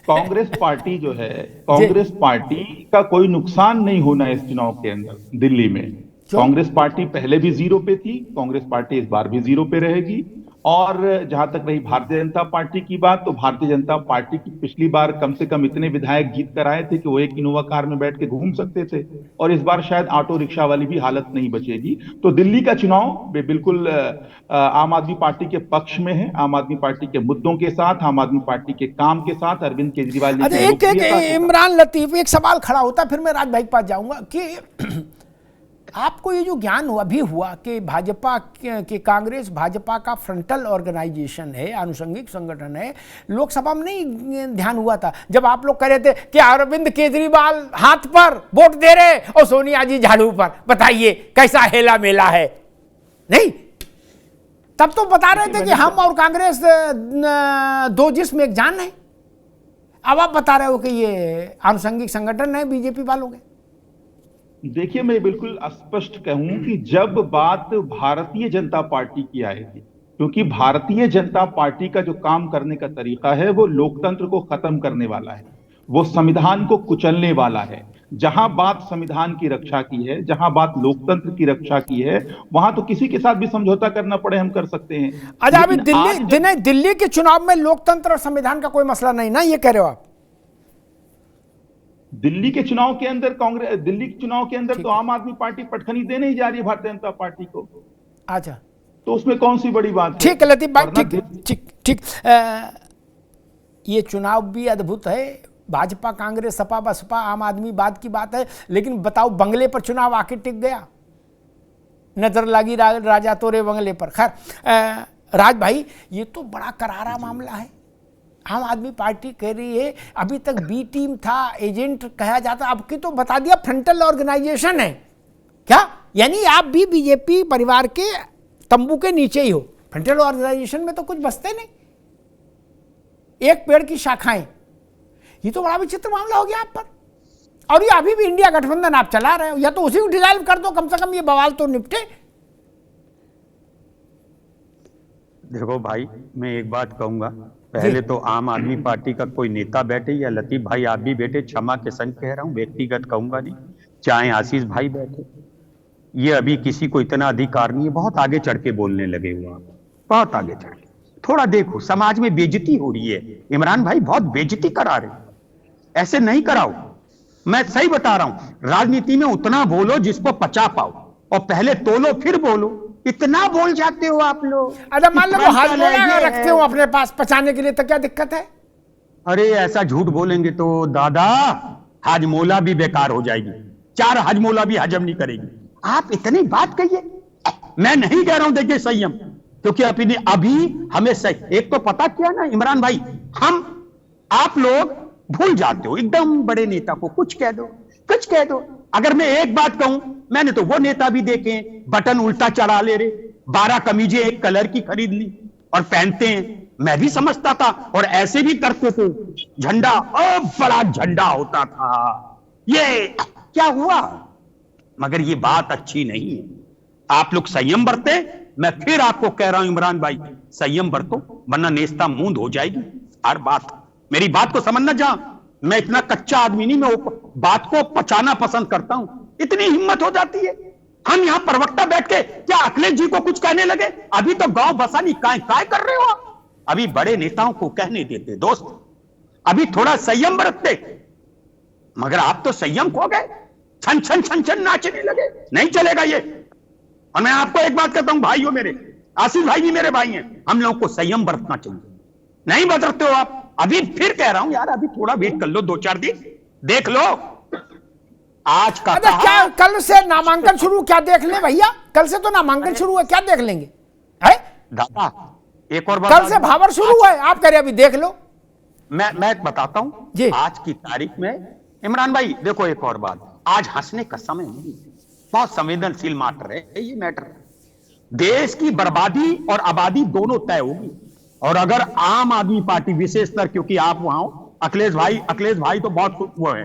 कांग्रेस पार्टी जो है, कांग्रेस पार्टी का कोई नुकसान नहीं होना है इस चुनाव के अंदर दिल्ली में। कांग्रेस पार्टी पहले भी 0 पे थी, कांग्रेस पार्टी इस बार भी 0 पे रहेगी। और जहां तक रही भारतीय जनता पार्टी की बात, तो भारतीय जनता पार्टी की पिछली बार कम से कम इतने विधायक जीत कर आए थे कि वो एक इनोवा कार में बैठ के घूम सकते थे, और इस बार शायद ऑटो रिक्शा वाली भी हालत नहीं बचेगी। तो दिल्ली का चुनाव बिल्कुल आम आदमी पार्टी के पक्ष में है, आम आदमी पार्टी के मुद्दों के साथ, आम आदमी पार्टी के काम के साथ, अरविंद केजरीवाल जी। इमरान लतीफ, एक सवाल खड़ा होता, फिर मैं राज भाई के पास जाऊंगा कि आपको ये जो ज्ञान अभी हुआ कि भाजपा के कांग्रेस भाजपा का फ्रंटल ऑर्गेनाइजेशन है, आनुषंगिक संगठन है, लोकसभा में नहीं ध्यान हुआ था जब आप लोग कह रहे थे कि अरविंद केजरीवाल हाथ पर वोट दे रहे और सोनिया जी झाड़ू पर? बताइए कैसा हेला मेला है। नहीं, तब तो बता रहे थे कि हम और कांग्रेस 2 जिस्म एक जान है। अब आप बता रहे हो कि ये आनुषंगिक संगठन है बीजेपी वालों के। देखिए, मैं बिल्कुल स्पष्ट कहूं कि जब बात भारतीय जनता पार्टी की आएगी, क्योंकि भारतीय जनता पार्टी का जो काम करने का तरीका है वो लोकतंत्र को खत्म करने वाला है, वो संविधान को कुचलने वाला है। जहां बात संविधान की रक्षा की है, जहां बात लोकतंत्र की रक्षा की है, वहां तो किसी के साथ भी समझौता करना पड़े हम कर सकते हैं। अच्छा, अभी दिल्ली के चुनाव में लोकतंत्र और संविधान का कोई मसला नहीं ना, ये कह रहे हो आप? दिल्ली के चुनाव के अंदर तो आम आदमी पार्टी पटखनी देने ही जा रही है भारतीय जनता पार्टी को। अच्छा, तो उसमें कौन सी बड़ी बात है? ठीक है लतीफ भाई, ठीक। ये चुनाव भी अद्भुत है। भाजपा, कांग्रेस, सपा, बसपा, आम आदमी बाद की बात है, लेकिन बताओ बंगले पर चुनाव आके टिक गया। नजर लगी राजा तोरे बंगले पर। खैर राज भाई, ये तो बड़ा करारा मामला है। आम आदमी पार्टी कह रही है अभी तक बी टीम था, एजेंट कहा जाता, अब की तो बता दिया फ्रंटल ऑर्गेनाइजेशन है। क्या यानी आप भी बीजेपी परिवार के तंबू के नीचे ही हो। फ्रंटल ऑर्गेनाइजेशन में तो कुछ बसते नहीं, एक पेड़ की शाखाएं। ये तो बड़ा विचित्र मामला हो गया आप पर। और ये अभी भी इंडिया गठबंधन आप चला रहे हो, या तो उसी को डिसॉल्व कर दो, कम से कम ये बवाल तो निपटे। देखो भाई, मैं एक बात कहूंगा, पहले तो आम आदमी पार्टी का कोई नेता बैठे या लतीफ भाई आप भी बैठे, क्षमा के संग कह रहा हूं, व्यक्तिगत कहूंगा नहीं, चाहे आशीष भाई बैठे, ये अभी किसी को इतना अधिकार नहीं है। बहुत आगे चढ़ के बोलने लगे हो आप, बहुत आगे चढ़ के। थोड़ा देखो, समाज में बेइज्जती हो रही है। इमरान भाई बहुत बेइज्जती करा रहे, ऐसे नहीं कराओ। मैं सही बता रहा हूं, राजनीति में उतना बोलो जिसको पचा पाओ, और पहले तोलो फिर बोलो। इतना बोल जाते हो आप लोग। अरे मान लो वो हाजमोला रखते हो अपने पास पचाने के लिए, तो क्या दिक्कत है? अरे ऐसा झूठ बोलेंगे तो दादा हाजमोला भी बेकार हो जाएगी, 4 हाजमोला भी हजम नहीं करेगी। आप इतनी बात कहिए, मैं नहीं कह रहा हूं देखिए संयम, क्योंकि अभी हमें सही, एक तो पता क्या ना इमरान भाई, आप लोग भूल जाते हो एकदम बड़े नेता को, कुछ कह दो कुछ कह दो। अगर मैं एक बात कहूं, मैंने तो वो नेता भी देखे बटन उल्टा चढ़ा ले रहे, 12 कमीजें एक कलर की खरीद ली और पहनते हैं। मैं भी समझता था, और ऐसे भी करते थे, झंडा बड़ा झंडा होता था। ये क्या हुआ? मगर ये बात अच्छी नहीं है। आप लोग संयम बरते। मैं फिर आपको कह रहा हूं इमरान भाई, संयम बरतो, वरना नेस्ता मूंद हो जाएगी। हर बात, मेरी बात को समझना। जा, मैं इतना कच्चा आदमी नहीं, मैं बात को पचाना पसंद करता हूं। इतनी हिम्मत हो जाती है, हम यहां प्रवक्ता बैठ के क्या अखिलेश जी को कुछ कहने लगे? अभी तो गांव बसानी काय कर रहे हो आप? अभी बड़े नेताओं को कहने देते दोस्त, अभी थोड़ा संयम बरतते। मगर आप तो संयम खो गए, छन छन छन छन नाचने लगे। नहीं चलेगा ये। और मैं आपको एक बात कहता हूं भाइयों, मेरे आशीष भाई भी मेरे भाई हैं, हम लोगों को संयम बरतना चाहिए। नहीं बदलते हो आप। अभी फिर कह रहा हूं यार, अभी थोड़ा वेट कर लो, 2-4 दिन देख लो। आज का क्या कल से नामांकन शुरू? क्या देख ले भैया, कल से तो नामांकन शुरू है, क्या देख लेंगे? है दादा एक और बात, कल से भावर शुरू है, आप कह रहे अभी देख लो। मैं बताता हूं आज की तारीख में। इमरान भाई देखो, एक और बात, आज हंसने का समय नहीं, बहुत संवेदनशील मैटर है ये मैटर। देश की बर्बादी और आबादी दोनों तय होगी। और अगर आम आदमी पार्टी विशेषकर, क्योंकि आप वहां हो, अखिलेश भाई तो बहुत वो है,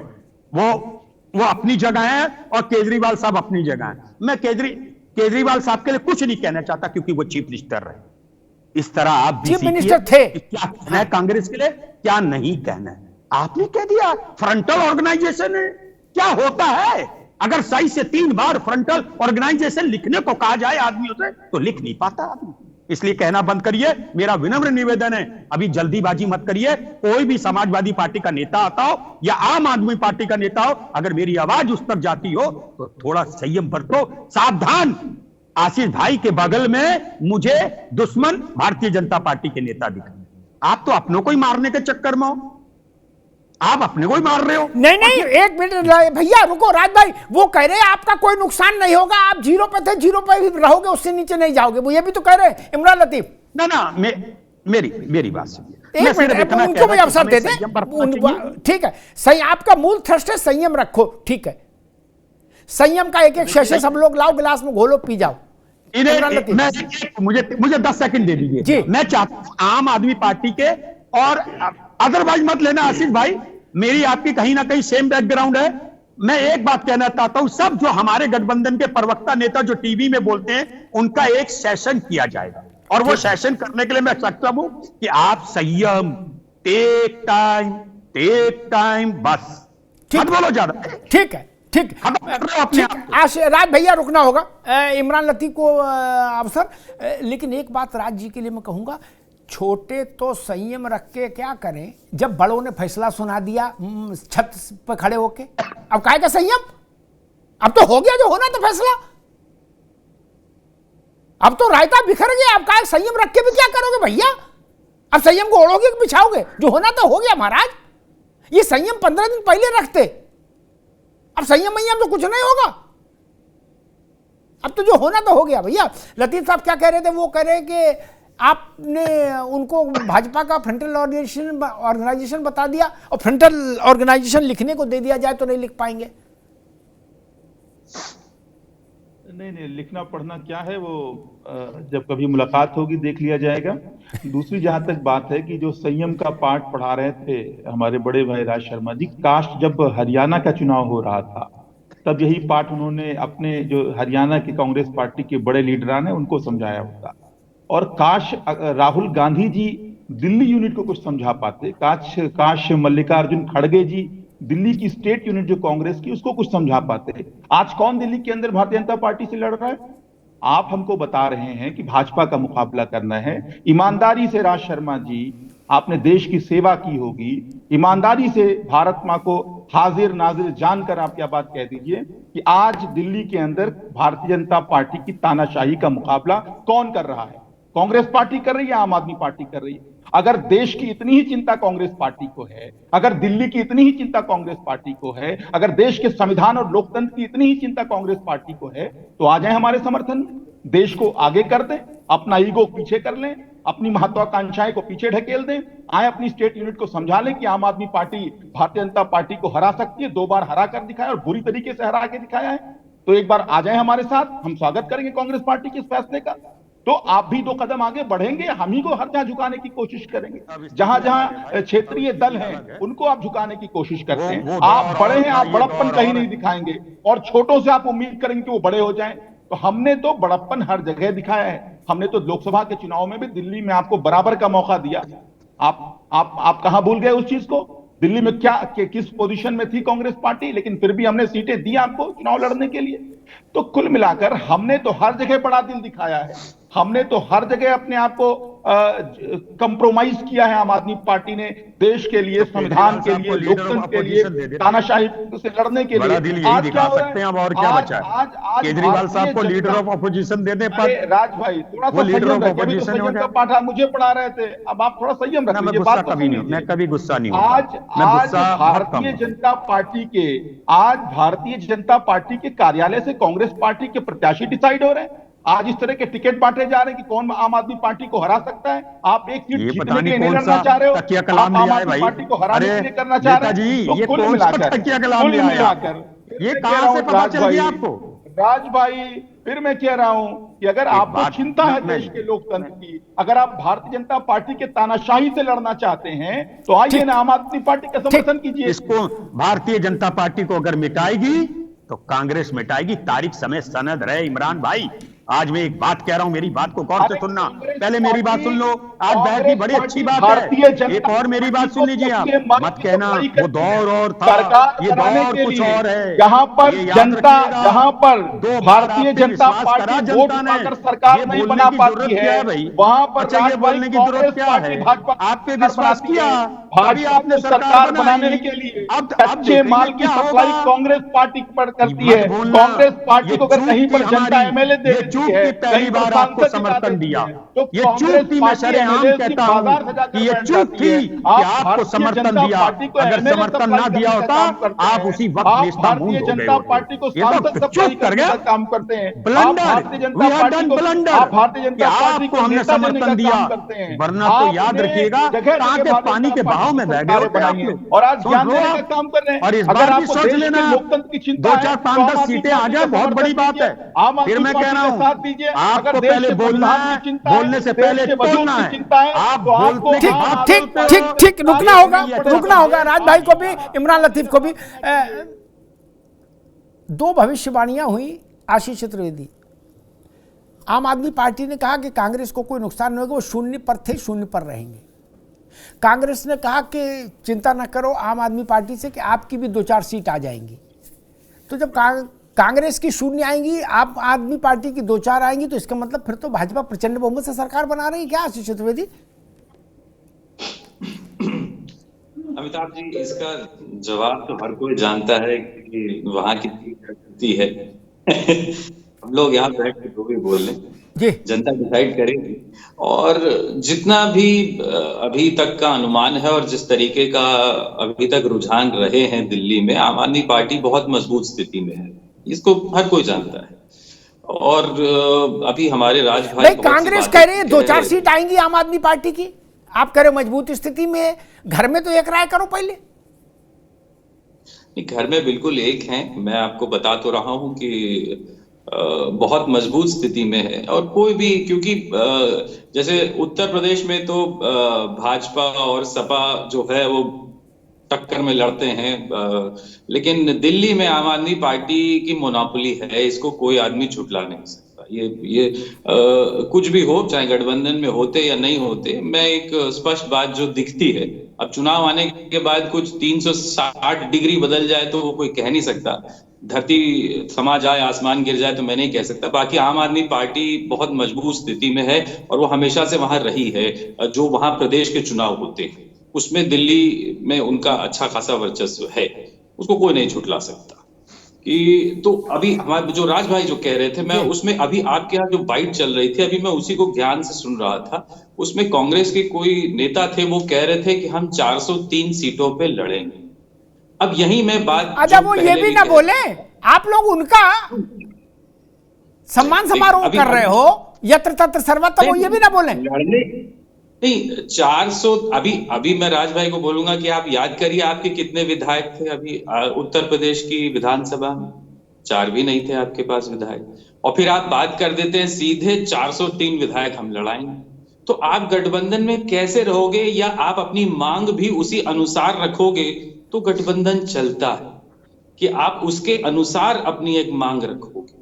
वो अपनी जगह है, और केजरीवाल साहब अपनी जगह है। मैं केजरीवाल साहब के लिए कुछ नहीं कहना चाहता, क्योंकि वो चीफ मिनिस्टर रहे। इस तरह आप चीफ मिनिस्टर थे। क्या कहना है कांग्रेस के लिए, क्या नहीं कहना है? आपने कह दिया फ्रंटल ऑर्गेनाइजेशन है। क्या होता है? अगर सही से 3 बार फ्रंटल ऑर्गेनाइजेशन लिखने को कहा जाए आदमियों से, तो लिख नहीं पाता आदमी। इसलिए कहना बंद करिए। मेरा विनम्र निवेदन है, अभी जल्दीबाजी मत करिए। कोई भी समाजवादी पार्टी का नेता आता हो या आम आदमी पार्टी का नेता हो, अगर मेरी आवाज उस तक जाती हो तो थोड़ा संयम बरतो। सावधान, आशीष भाई के बगल में मुझे दुश्मन भारतीय जनता पार्टी के नेता दिखे। आप तो अपनों को ही मारने के चक्कर में हो, आप अपने को ही मार रहे हो। नहीं, एक मिनट भैया रुको। राज भाई वो कह रहे हैं आपका कोई नुकसान नहीं होगा, आप 0 पे थे, 0 पे भी रहोगे, उससे नीचे नहीं जाओगे। वो ये भी तो कह रहे हैं इमरान लतीफ। ना मेरी बात सुनिए, एक मिनट उनको भी अवसर दे दें। ठीक है, सही, आपका मूल थ्रस्ट है संयम रखो, ठीक है। संयम का एक शेषे सब लोग लाओ, गिलास में घोलो, पी जाओ। मुझे 10 सेकंड दे दीजिए। मैं चाहता हूं आम आदमी पार्टी के, और अदरवाइज मत लेना आशीष भाई, मेरी आपकी कहीं ना कहीं सेम बैकग्राउंड है। मैं एक बात कहना चाहता हूं, सब जो हमारे गठबंधन के प्रवक्ता नेता जो टीवी में बोलते हैं, उनका एक सेशन किया जाएगा। और वो सेशन करने के लिए मैं सक्षम हूं कि आप संयम, टेक टाइम, बस मत बोलो ज्यादा। ठीक है, ठीक। राज भैया रुकना होगा, इमरान लतीफ को अवसर। लेकिन एक बात राज जी के लिए मैं कहूंगा, छोटे तो संयम रख के क्या करें, जब बड़ों ने फैसला सुना दिया छत पर खड़े होके, अब काहे का संयम? अब तो हो गया जो होना था फैसला, अब तो रायता बिखर गया। अब काहे संयम रख के भी क्या करोगे भैया? अब संयम को ओढ़ोगे कि बिछाओगे? जो होना था हो गया महाराज। ये संयम 15 दिन पहले रखते, अब संयम तो कुछ नहीं होगा। अब तो जो होना तो हो गया भैया। लतीफ साहब क्या कह रहे थे? वो कह रहे कि आपने उनको भाजपा का फ्रंटल ऑर्गेनाइजेशन बता दिया, और फ्रंटल ऑर्गेनाइजेशन लिखने को दे दिया जाए तो नहीं लिख पाएंगे। नहीं, लिखना पढ़ना क्या है वो जब कभी मुलाकात होगी देख लिया जाएगा। दूसरी जहां तक बात है कि जो संयम का पाठ पढ़ा रहे थे हमारे बड़े भाई राज शर्मा जी, काश जब हरियाणा का चुनाव हो रहा था तब यही पाठ उन्होंने अपने जो हरियाणा की कांग्रेस पार्टी के बड़े लीडरान है उनको समझाया होता। और काश राहुल गांधी जी दिल्ली यूनिट को कुछ समझा पाते, काश मल्लिकार्जुन खड़गे जी दिल्ली की स्टेट यूनिट जो कांग्रेस की उसको कुछ समझा पाते। आज कौन दिल्ली के अंदर भारतीय जनता पार्टी से लड़ रहा है? आप हमको बता रहे हैं कि भाजपा का मुकाबला करना है। ईमानदारी से राज शर्मा जी आपने देश की सेवा की होगी, ईमानदारी से भारत मां को हाजिर नाजिर जानकर आप क्या बात कह दीजिए कि आज दिल्ली के अंदर भारतीय जनता पार्टी की तानाशाही का मुकाबला कौन कर रहा है? कांग्रेस पार्टी कर रही है, आम आदमी पार्टी कर रही है। अगर देश की इतनी ही चिंता कांग्रेस पार्टी को है, अगर दिल्ली की इतनी ही चिंता कांग्रेस पार्टी को है, अगर देश के संविधान और लोकतंत्र की इतनी ही चिंता कांग्रेस पार्टी को है, तो आ जाए हमारे समर्थन में, देश को आगे कर दें, अपना ईगो पीछे कर लें, अपनी महत्वाकांक्षाएं को पीछे ढकेल दें, आए अपनी स्टेट यूनिट को समझा लें कि आम आदमी पार्टी भारतीय जनता पार्टी को हरा सकती है। 2 बार हरा कर दिखाया और बुरी तरीके से हरा के दिखाया है। तो एक बार आ जाए हमारे साथ, हम स्वागत करेंगे कांग्रेस पार्टी के इस फैसले का। तो आप भी 2 कदम आगे बढ़ेंगे, हम ही को हर जगह झुकाने की कोशिश करेंगे। जहां जहां क्षेत्रीय दल हैं उनको आप झुकाने की कोशिश करते हैं। आप बड़े हैं, आप बड़प्पन कहीं नहीं दिखाएंगे और छोटों से आप उम्मीद करेंगे कि वो बड़े हो जाएं। तो हमने तो बड़प्पन हर जगह दिखाया है। हमने तो लोकसभा के चुनाव में भी दिल्ली में आपको बराबर का मौका दिया। आप कहां भूल गए उस चीज को? दिल्ली में किस पोजीशन में थी कांग्रेस पार्टी, लेकिन फिर भी हमने सीटें दी आपको चुनाव लड़ने के लिए। तो कुल मिलाकर हमने तो हर जगह बड़ा दिल दिखाया है, हमने तो हर जगह अपने आप को कंप्रोमाइज किया है। आम आदमी पार्टी ने देश के लिए, संविधान के लिए, लोकतंत्र के लिए, तानाशाही से लड़ने के लिए। आज क्या हो रहा है? अब और क्या बचा है? केजरीवाल साहब को लीडर ऑफ अपोजिशन दे दे पर राज भाई थोड़ा सा संयम रखिए। संयम का पाठ आप मुझे पढ़ा रहे थे, अब आप थोड़ा संयम रखिए। बात कभी नहीं, मैं कभी गुस्सा नहीं हूं। आज भारतीय जनता पार्टी के कार्यालय से कांग्रेस पार्टी के प्रत्याशी डिसाइड हो रहे हैं। आज इस तरह के टिकट बांटे जा रहे हैं कि कौन आम आदमी पार्टी को हरा सकता है। आप एक सीट जीतने के लिए नहीं लड़ना चाह रहे हो, आप आम आदमी पार्टी को हराने के लिए करना चाह रहे हैं। तो कुल मिलाकर ये कहां से पता चल गया आपको? राज भाई फिर मैं कह रहा हूं कि अगर आपको चिंता है देश के लोकतंत्र की, अगर आप भारतीय जनता पार्टी के तानाशाही से लड़ना चाहते हैं, तो आइए ना आम आदमी पार्टी का समर्थन कीजिए। इसको भारतीय जनता पार्टी को अगर मिटाएगी तो कांग्रेस मिटाएगी। तारीख समय सनद रहे इमरान भाई। आज मैं एक बात कह रहा हूं, मेरी बात को गौर से सुनना। पहले मेरी बात सुन लो। आज बैठ की बड़ी अच्छी बात है। एक और मेरी बात सुन लीजिए आप, मत कहना वो दौर और था, ये दौर कुछ और है। यहाँ पर जनता, यहाँ पर भारतीय जनता पार्टी वोट पाकर सरकार नहीं बना पाती है, वहां पर ये बोलने की जरूरत क्या है? आपने विश्वास किया, भाजपा आपने सरकार बनाने के लिए अब कच्चे माल की सप्लाई कांग्रेस पार्टी पर करती है। कांग्रेस पार्टी को अगर कहीं पर जनता एमएलए दे चूक की पहली बार आपको समर्थन दिया, ये चूक थी। मैं शरेआम कहता हूं कि ये चूक थी कि आपको समर्थन दिया। अगर समर्थन ना दिया होता आप उसी वक्त नेस्ता मूंद हो गए होते। ये तो चूक कर गया, काम करते हैं। Blunder, we have done blunder कि आपको हमने समर्थन दिया, वरना तो याद रखिएगा कहां के पानी के बहाव में बह गए होते आप लोग। और आज ज्ञान देने का काम कर रहे हैं। और इस बार भी सोच लेना, 2, 4, 5, 10 सीटें आ जाए बहुत बड़ी बात है। फिर मैं कह रहा हूं आपको पहले बोलना है, बोलने से पहले बोलना है। आप बोलते ठीक रुकना होगा राज भाई को भी, इमरान लतीफ को भी। 2 भविष्यवाणियां हुई आशीष चतुर्वेदी। आम आदमी पार्टी ने कहा कि कांग्रेस को कोई नुकसान नहीं होगा, वो 0 पर थे, 0 पर रहेंगे। कांग्रेस ने कहा कि चिंता न करो आम आदमी पार्टी से कि आपकी भी 2-4 सीट आ जाएंगी। तो जब कांग्रेस की 0 आएंगी, आप आदमी पार्टी की 2-4 आएंगी, तो इसका मतलब फिर तो भाजपा प्रचंड बहुमत से सरकार बना रही है क्या आशीष चतुर्वेदी? अमिताभ जी, इसका जवाब तो हर कोई जानता है कि वहां की है। हम लोग यहाँ बैठ के जो भी बोल लें, जनता डिसाइड करेगी। और जितना भी अभी तक का अनुमान है और जिस तरीके का अभी तक रुझान रहे हैं दिल्ली में, आम आदमी पार्टी बहुत मजबूत स्थिति में है, इसको हर कोई जानता है। और अभी हमारे राज भाई कांग्रेस कह रही है 2-4 सीट आएंगी आम आदमी पार्टी की, आप कह रहे मजबूत स्थिति में। घर में तो एक राय करो पहले। घर में बिल्कुल एक हैं। मैं आपको बता तो रहा हूं कि बहुत मजबूत स्थिति में है। और कोई भी, क्योंकि जैसे उत्तर प्रदेश में तो भाजपा और सपा जो है वो टक्कर में लड़ते हैं, लेकिन दिल्ली में आम आदमी पार्टी की मोनोपोली है, इसको कोई आदमी झुठला नहीं सकता। ये कुछ भी हो, चाहे गठबंधन में होते या नहीं होते, मैं एक स्पष्ट बात जो दिखती है, अब चुनाव आने के बाद कुछ 360 डिग्री बदल जाए तो वो कोई कह नहीं सकता, धरती समा जाए आसमान गिर जाए तो मैं नहीं कह सकता। बाकी आम आदमी पार्टी बहुत मजबूत स्थिति में है और वो हमेशा से वहां रही है। जो वहां प्रदेश के चुनाव होते हैं उसमें दिल्ली में उनका अच्छा खासा वर्चस्व है, उसको कोई नहीं झुठला सकता। कि तो अभी हमारे जो राज भाई जो कह रहे थे, मैं उसमें अभी आपके यहाँ जो बाइट चल रही थी, अभी मैं उसी को ध्यान से सुन रहा था। उसमें कांग्रेस के कोई नेता थे, वो कह रहे थे कि हम 403 सीटों पे लड़ेंगे। अब यही मैं बात, अच्छा वो ये भी ना बोले, आप लोग उनका सम्मान समारोह कर रहे हो, यत्र तत्र सर्वत्र, वो ये भी ना बोले। नहीं 400, अभी मैं राज भाई को बोलूंगा कि आप याद करिए आपके कितने विधायक थे अभी उत्तर प्रदेश की विधानसभा में, 4 भी नहीं थे आपके पास विधायक, और फिर आप बात कर देते हैं सीधे 403 विधायक हम लड़ाएंगे। तो आप गठबंधन में कैसे रहोगे, या आप अपनी मांग भी उसी अनुसार रखोगे तो गठबंधन चलता है कि आप उसके अनुसार अपनी एक मांग रखोगे।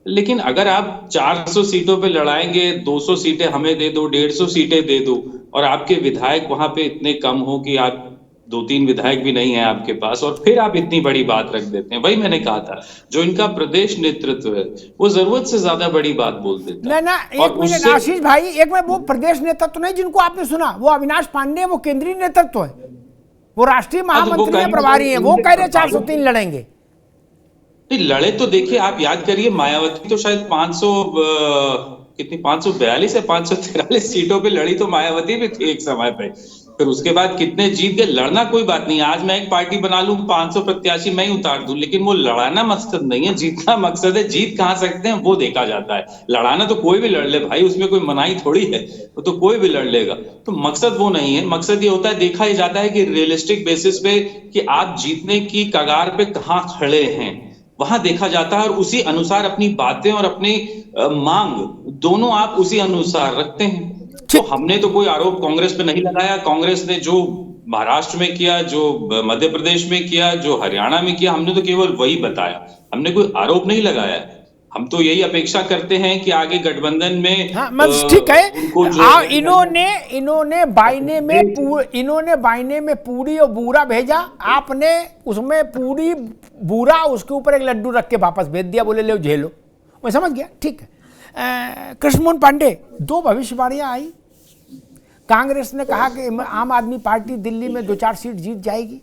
लेकिन अगर आप 400 सीटों पे लड़ाएंगे, 200 सीटें हमें दे दो, 150 सीटें दे दो, और आपके विधायक वहां पे इतने कम हो कि आप 2-3 विधायक भी नहीं है आपके पास, और फिर आप इतनी बड़ी बात रख देते हैं। वही मैंने कहा था, जो इनका प्रदेश नेतृत्व है वो जरूरत से ज्यादा बड़ी बात बोल देता है। ना एक मिनट आशीष भाई, एक मिनट, वो प्रदेश नेतृत्व नहीं जिनको आपने सुना, वो अविनाश पांडे, वो केंद्रीय नेतृत्व है, वो राष्ट्रीय महामंत्री है, प्रभारी है, वो कह रहे 403 लड़ेंगे। लड़े तो देखिए, आप याद करिए मायावती तो शायद 542 या 543 सीटों पे लड़ी, तो मायावती भी थी एक समय पे। फिर उसके बाद कितने जीत गए। लड़ना कोई बात नहीं, आज मैं एक पार्टी बना लूं, 500 प्रत्याशी मैं ही उतार दूं, लेकिन वो लड़ाना मकसद नहीं है, जीतना मकसद है। जीत कहां सकते हैं वो देखा जाता है। लड़ाना तो कोई भी लड़ ले भाई, उसमें कोई मनाही थोड़ी है, वो तो कोई भी लड़ लेगा। तो मकसद वो नहीं है, मकसद ये होता है, देखा ही जाता है कि रियलिस्टिक बेसिस पे कि आप जीतने की कगार पे कहां खड़े हैं, वहां देखा जाता है, और उसी अनुसार अपनी बातें और अपनी मांग दोनों आप उसी अनुसार रखते हैं। तो हमने तो कोई आरोप कांग्रेस पे नहीं लगाया। कांग्रेस ने जो महाराष्ट्र में किया, जो मध्य प्रदेश में किया, जो हरियाणा में किया, हमने तो केवल वही बताया, हमने कोई आरोप नहीं लगाया। हम तो यही अपेक्षा करते हैं कि आगे गठबंधन में ठीक है, इन्होंने बायने में पूरी और बूरा भेजा, आपने उसमें पूरी बूरा, उसके ऊपर एक लड्डू रख के वापस भेज दिया, बोले लो झेलो। मैं समझ गया, ठीक है। कृष्णमोहन पांडे, 2 भविष्यवाणियां आई। कांग्रेस ने कहा कि आम आदमी पार्टी दिल्ली में 2-4 सीट जीत जाएगी।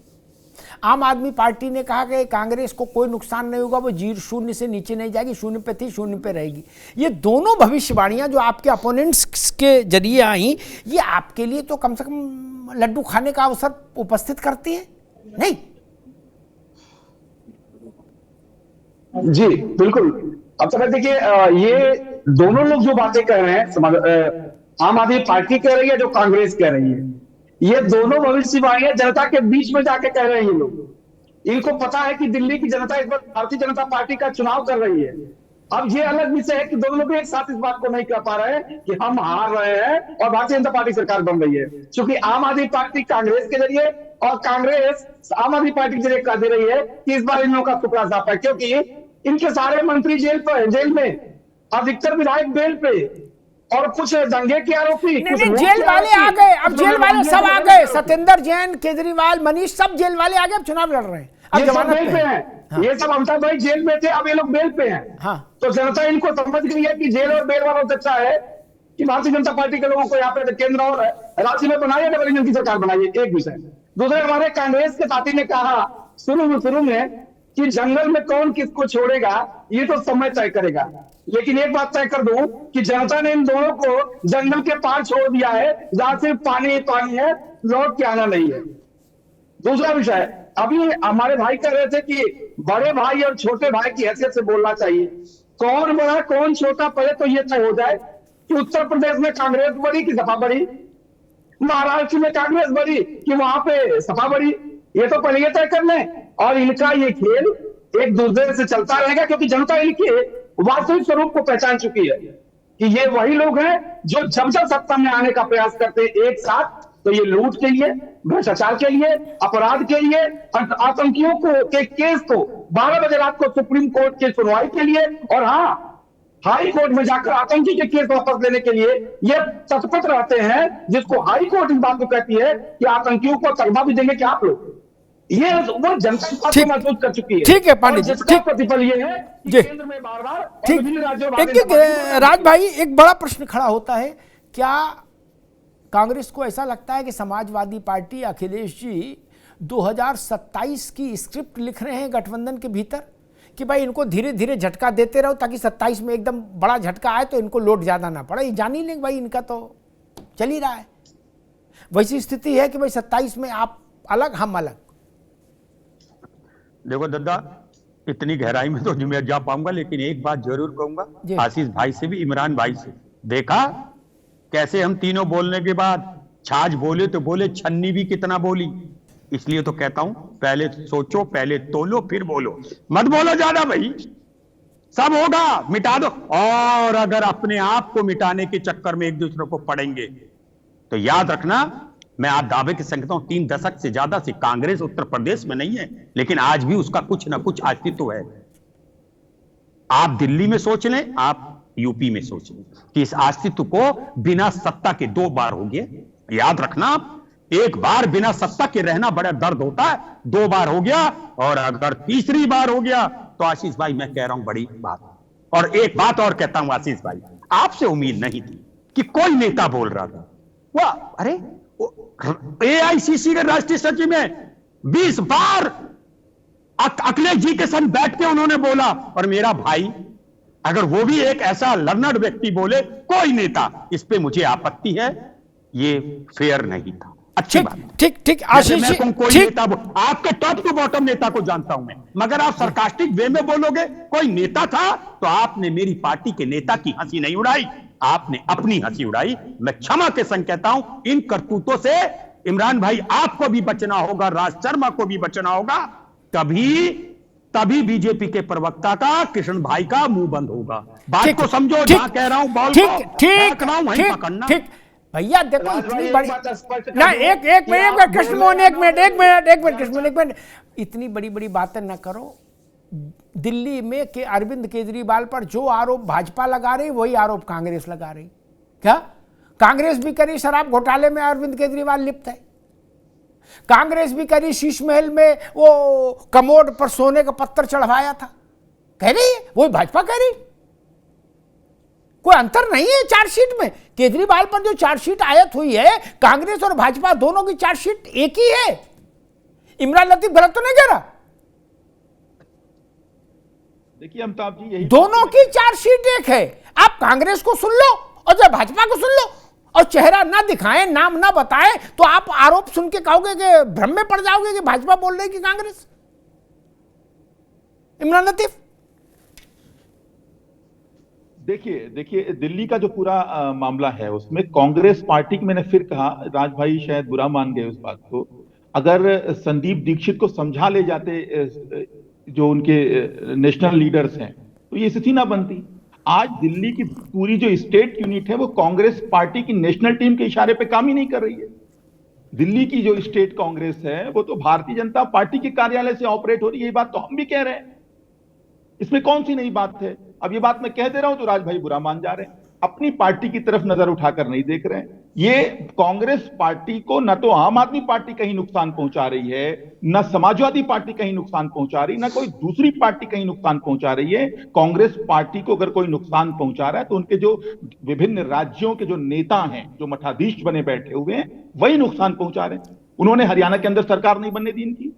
आम आदमी पार्टी ने कहा कि कांग्रेस को कोई नुकसान नहीं होगा, वो 0 से नीचे नहीं जाएगी, 0 पे थी 0 पे रहेगी। ये दोनों भविष्यवाणियां जो आपके अपोनेंट्स के जरिए आई, ये आपके लिए तो कम से कम लड्डू खाने का अवसर उपस्थित करती है, नहीं? जी बिल्कुल। अब तक देखिए, ये दोनों लोग जो बातें कह रहे हैं, आम आदमी पार्टी कह रही है, जो कांग्रेस कह रही है, ये दोनों भविष्यवाणियां जनता के बीच में जाके कह रहे हैं। ये लोग, इनको पता है कि दिल्ली की जनता इस बार भारतीय जनता पार्टी का चुनाव कर रही है। अब ये अलग विषय है कि दोनों लोग एक साथ इस बात को नहीं कह पा रहे हैं कि हम हार रहे हैं और भारतीय जनता पार्टी सरकार बन रही है, क्योंकि आम आदमी पार्टी कांग्रेस के जरिए और कांग्रेस आम आदमी पार्टी के जरिए कह दे रही है कि इस बार इन लोगों का टुकड़ा साफ है, क्योंकि इनके सारे मंत्री जेल में, अधिकतर विधायक बेल पे, और कुछ दंगे के आरोपी, जेल वाले आ गए। अब जेल वाले सब आ गए, सत्येंद्र जैन, केजरीवाल, मनीष, सब जेल वाले आ गए, अब चुनाव लड़ रहे हैं, अब जमानत पे हैं। हाँ। ये सब अमिताभ भाई जेल में थे, अब ये लोग बेल पे हैं। हाँ। तो जनता इनको समझ गई है कि जेल और बेल वालों से अच्छा है कि भारतीय जनता पार्टी के लोगों को यहाँ पे केंद्र और राज्य में बनाइए, डबल इंजन की सरकार बनाइए, एक विषय। दूसरे, हमारे कांग्रेस के साथी ने कहा शुरू में कि जंगल में कौन किसको छोड़ेगा ये तो समय तय करेगा, लेकिन एक बात तय कर दूं कि जनता ने इन दोनों को जंगल के पार छोड़ दिया है, जहां सिर्फ पानी ही पानी है, लौट के आना नहीं है। दूसरा विषय, अभी हमारे भाई कह रहे थे कि बड़े भाई और छोटे भाई की हैसियत से बोलना चाहिए। कौन बड़ा कौन छोटा, पहले तो ये तय हो जाए कि उत्तर प्रदेश में कांग्रेस बड़ी कि सपा बड़ी, महाराष्ट्र में कांग्रेस बड़ी कि वहां पे सपा बड़ी, ये तो पहले तय कर लें। और इनका ये खेल एक दूसरे से चलता रहेगा, क्योंकि जनता इनके वास्तविक स्वरूप को पहचान चुकी है कि ये वही लोग हैं जो जब जब सत्ता में आने का प्रयास करते हैं एक साथ, तो ये लूट के लिए, भ्रष्टाचार के लिए, अपराध के लिए, आतंकियों के केस को 12 बजे रात को सुप्रीम कोर्ट की सुनवाई के लिए, और हाँ, हाई कोर्ट में जाकर आतंकी के केस वापस लेने के लिए ये तत्पर रहते हैं, जिसको हाई कोर्ट इस बात को कहती है कि आतंकियों को तगमा भी देंगे क्या आप लोग। ये वो जनता को महसूस कर चुकी है। ठीक है पंडित जी, जिसका प्रतिफल ये है कि केंद्र में बार-बार ठीक। राज भाई, एक बड़ा प्रश्न खड़ा होता है, क्या कांग्रेस को ऐसा लगता है कि समाजवादी पार्टी, अखिलेश जी 2027 की स्क्रिप्ट लिख रहे हैं गठबंधन के भीतर, कि भाई इनको धीरे धीरे झटका देते रहो ताकि 27 में एकदम बड़ा झटका आए तो इनको लोड ज्यादा ना पड़े, ये जान ही लें भाई इनका तो चल ही रहा है। वैसी स्थिति है कि भाई 27 में आप अलग, हम अलग। देखो दादा, इतनी गहराई में तो मैं जा पाऊंगा, लेकिन एक बात जरूर कहूंगा आशीष भाई से भी, इमरान भाई से। देखा कैसे हम तीनों बोलने के बाद छाछ बोले तो बोले, छन्नी भी कितना बोली। इसलिए तो कहता हूं, पहले सोचो, पहले तोलो, फिर बोलो, मत बोलो ज्यादा भाई, सब होगा, मिटा दो। और अगर अपने आप को मिटाने के चक्कर में एक दूसरे को पड़ेंगे तो याद रखना, मैं आप दावे के संग कहता हूं, 3 दशक से ज्यादा से कांग्रेस उत्तर प्रदेश में नहीं है, लेकिन आज भी उसका कुछ ना कुछ अस्तित्व है। आप दिल्ली में सोच लें, आप यूपी में सोच लें कि इस अस्तित्व को बिना सत्ता के 2 बार हो गया। याद रखना, एक बार बिना सत्ता के रहना बड़ा दर्द होता है, 2 बार हो गया, और अगर तीसरी बार हो गया तो आशीष भाई मैं कह रहा हूं बड़ी बात। और एक बात और कहता हूं आशीष भाई, आपसे उम्मीद नहीं थी कि कोई नेता बोल रहा था, वाह, अरे एआईसीसी के राष्ट्रीय सचिव में 20 बार अखिलेश जी के संग बैठ के उन्होंने बोला, और मेरा भाई अगर वो भी एक ऐसा लर्नर्ड व्यक्ति बोले, कोई नेता, इस पे मुझे आपत्ति है, ये फेयर नहीं था। अच्छी बात, ठीक ठीक आशीष जी, कोई नेता आपके टॉप टू बॉटम नेता को जानता हूं मैं, मगर आप सरकास्टिक वे में बोलोगे कोई नेता था, तो आपने मेरी पार्टी के नेता की हंसी नहीं उड़ाई, आपने अपनी हंसी उड़ाई। मैं क्षमा के संग कहता हूं, इन करतूतों से इमरान भाई आपको भी बचना होगा, राज शर्मा को भी बचना होगा, तभी बीजेपी के प्रवक्ता का, कृष्ण भाई का मुंह बंद होगा। बात को समझो, जहां कह रहा हूं बॉल को ठीक वहीं पकड़ना। ठीक भैया, देखो इतनी बड़ी ना, एक मिनट कृष्ण मोहन, एक मिनट कृष्ण मोहन, एक मिनट, इतनी बड़ी बड़ी बातें ना करो। दिल्ली में के अरविंद केजरीवाल पर जो आरोप भाजपा लगा रही, वही आरोप कांग्रेस लगा रही। क्या कांग्रेस भी करी शराब घोटाले में अरविंद केजरीवाल लिप्त है, कांग्रेस भी करी शीश महल में वो कमोड पर सोने का पत्थर चढ़वाया था, कह रही है, वही भाजपा कह रही। कोई अंतर नहीं है चार्जशीट में। केजरीवाल पर जो चार्जशीट आयत हुई है, कांग्रेस और भाजपा दोनों की चार्जशीट एक ही है। इमरान लतीफ गलत तो नहीं कह रहा? देखिए अमिताभ जी, यही दोनों की चार्जशीट एक है। आप कांग्रेस को सुन लो और जब भाजपा को सुन लो, और चेहरा ना दिखाएं, नाम ना बताएं, तो आप आरोप सुन के कहोगे कि भ्रम में पड़ जाओगे कि भाजपा बोल रही कि कांग्रेस। इमरान लतीफ, देखिए दिल्ली का जो पूरा मामला है, उसमें कांग्रेस पार्टी की, मैंने फिर कहा, राज भाई शायद बुरा मान गए उस बात को, अगर संदीप दीक्षित को समझा ले जाते जो उनके नेशनल लीडर्स हैं, तो ये स्थिति ना बनती। आज दिल्ली की पूरी जो स्टेट यूनिट है, वो कांग्रेस पार्टी की नेशनल टीम के इशारे पे काम ही नहीं कर रही है। दिल्ली की जो स्टेट कांग्रेस है, वो तो भारतीय जनता पार्टी के कार्यालय से ऑपरेट हो रही है। ये बात तो हम भी कह रहे हैं, इसमें कौन सी नई बात है। अब ये बात मैं कह दे रहा हूं तो राज भाई बुरा मान जा रहे हैं, अपनी पार्टी की तरफ नजर उठाकर नहीं देख रहे हैं। ये कांग्रेस पार्टी को न तो आम आदमी पार्टी कहीं नुकसान पहुंचा रही है, न समाजवादी पार्टी कहीं नुकसान पहुंचा रही, न कोई दूसरी पार्टी कहीं नुकसान पहुंचा रही है। कांग्रेस पार्टी को अगर कोई नुकसान पहुंचा रहा है तो उनके जो विभिन्न राज्यों के जो नेता हैं, जो मठाधीश बने बैठे हुए हैं, वही नुकसान पहुंचा रहे हैं। उन्होंने हरियाणा के अंदर सरकार नहीं बनने दी इनकी,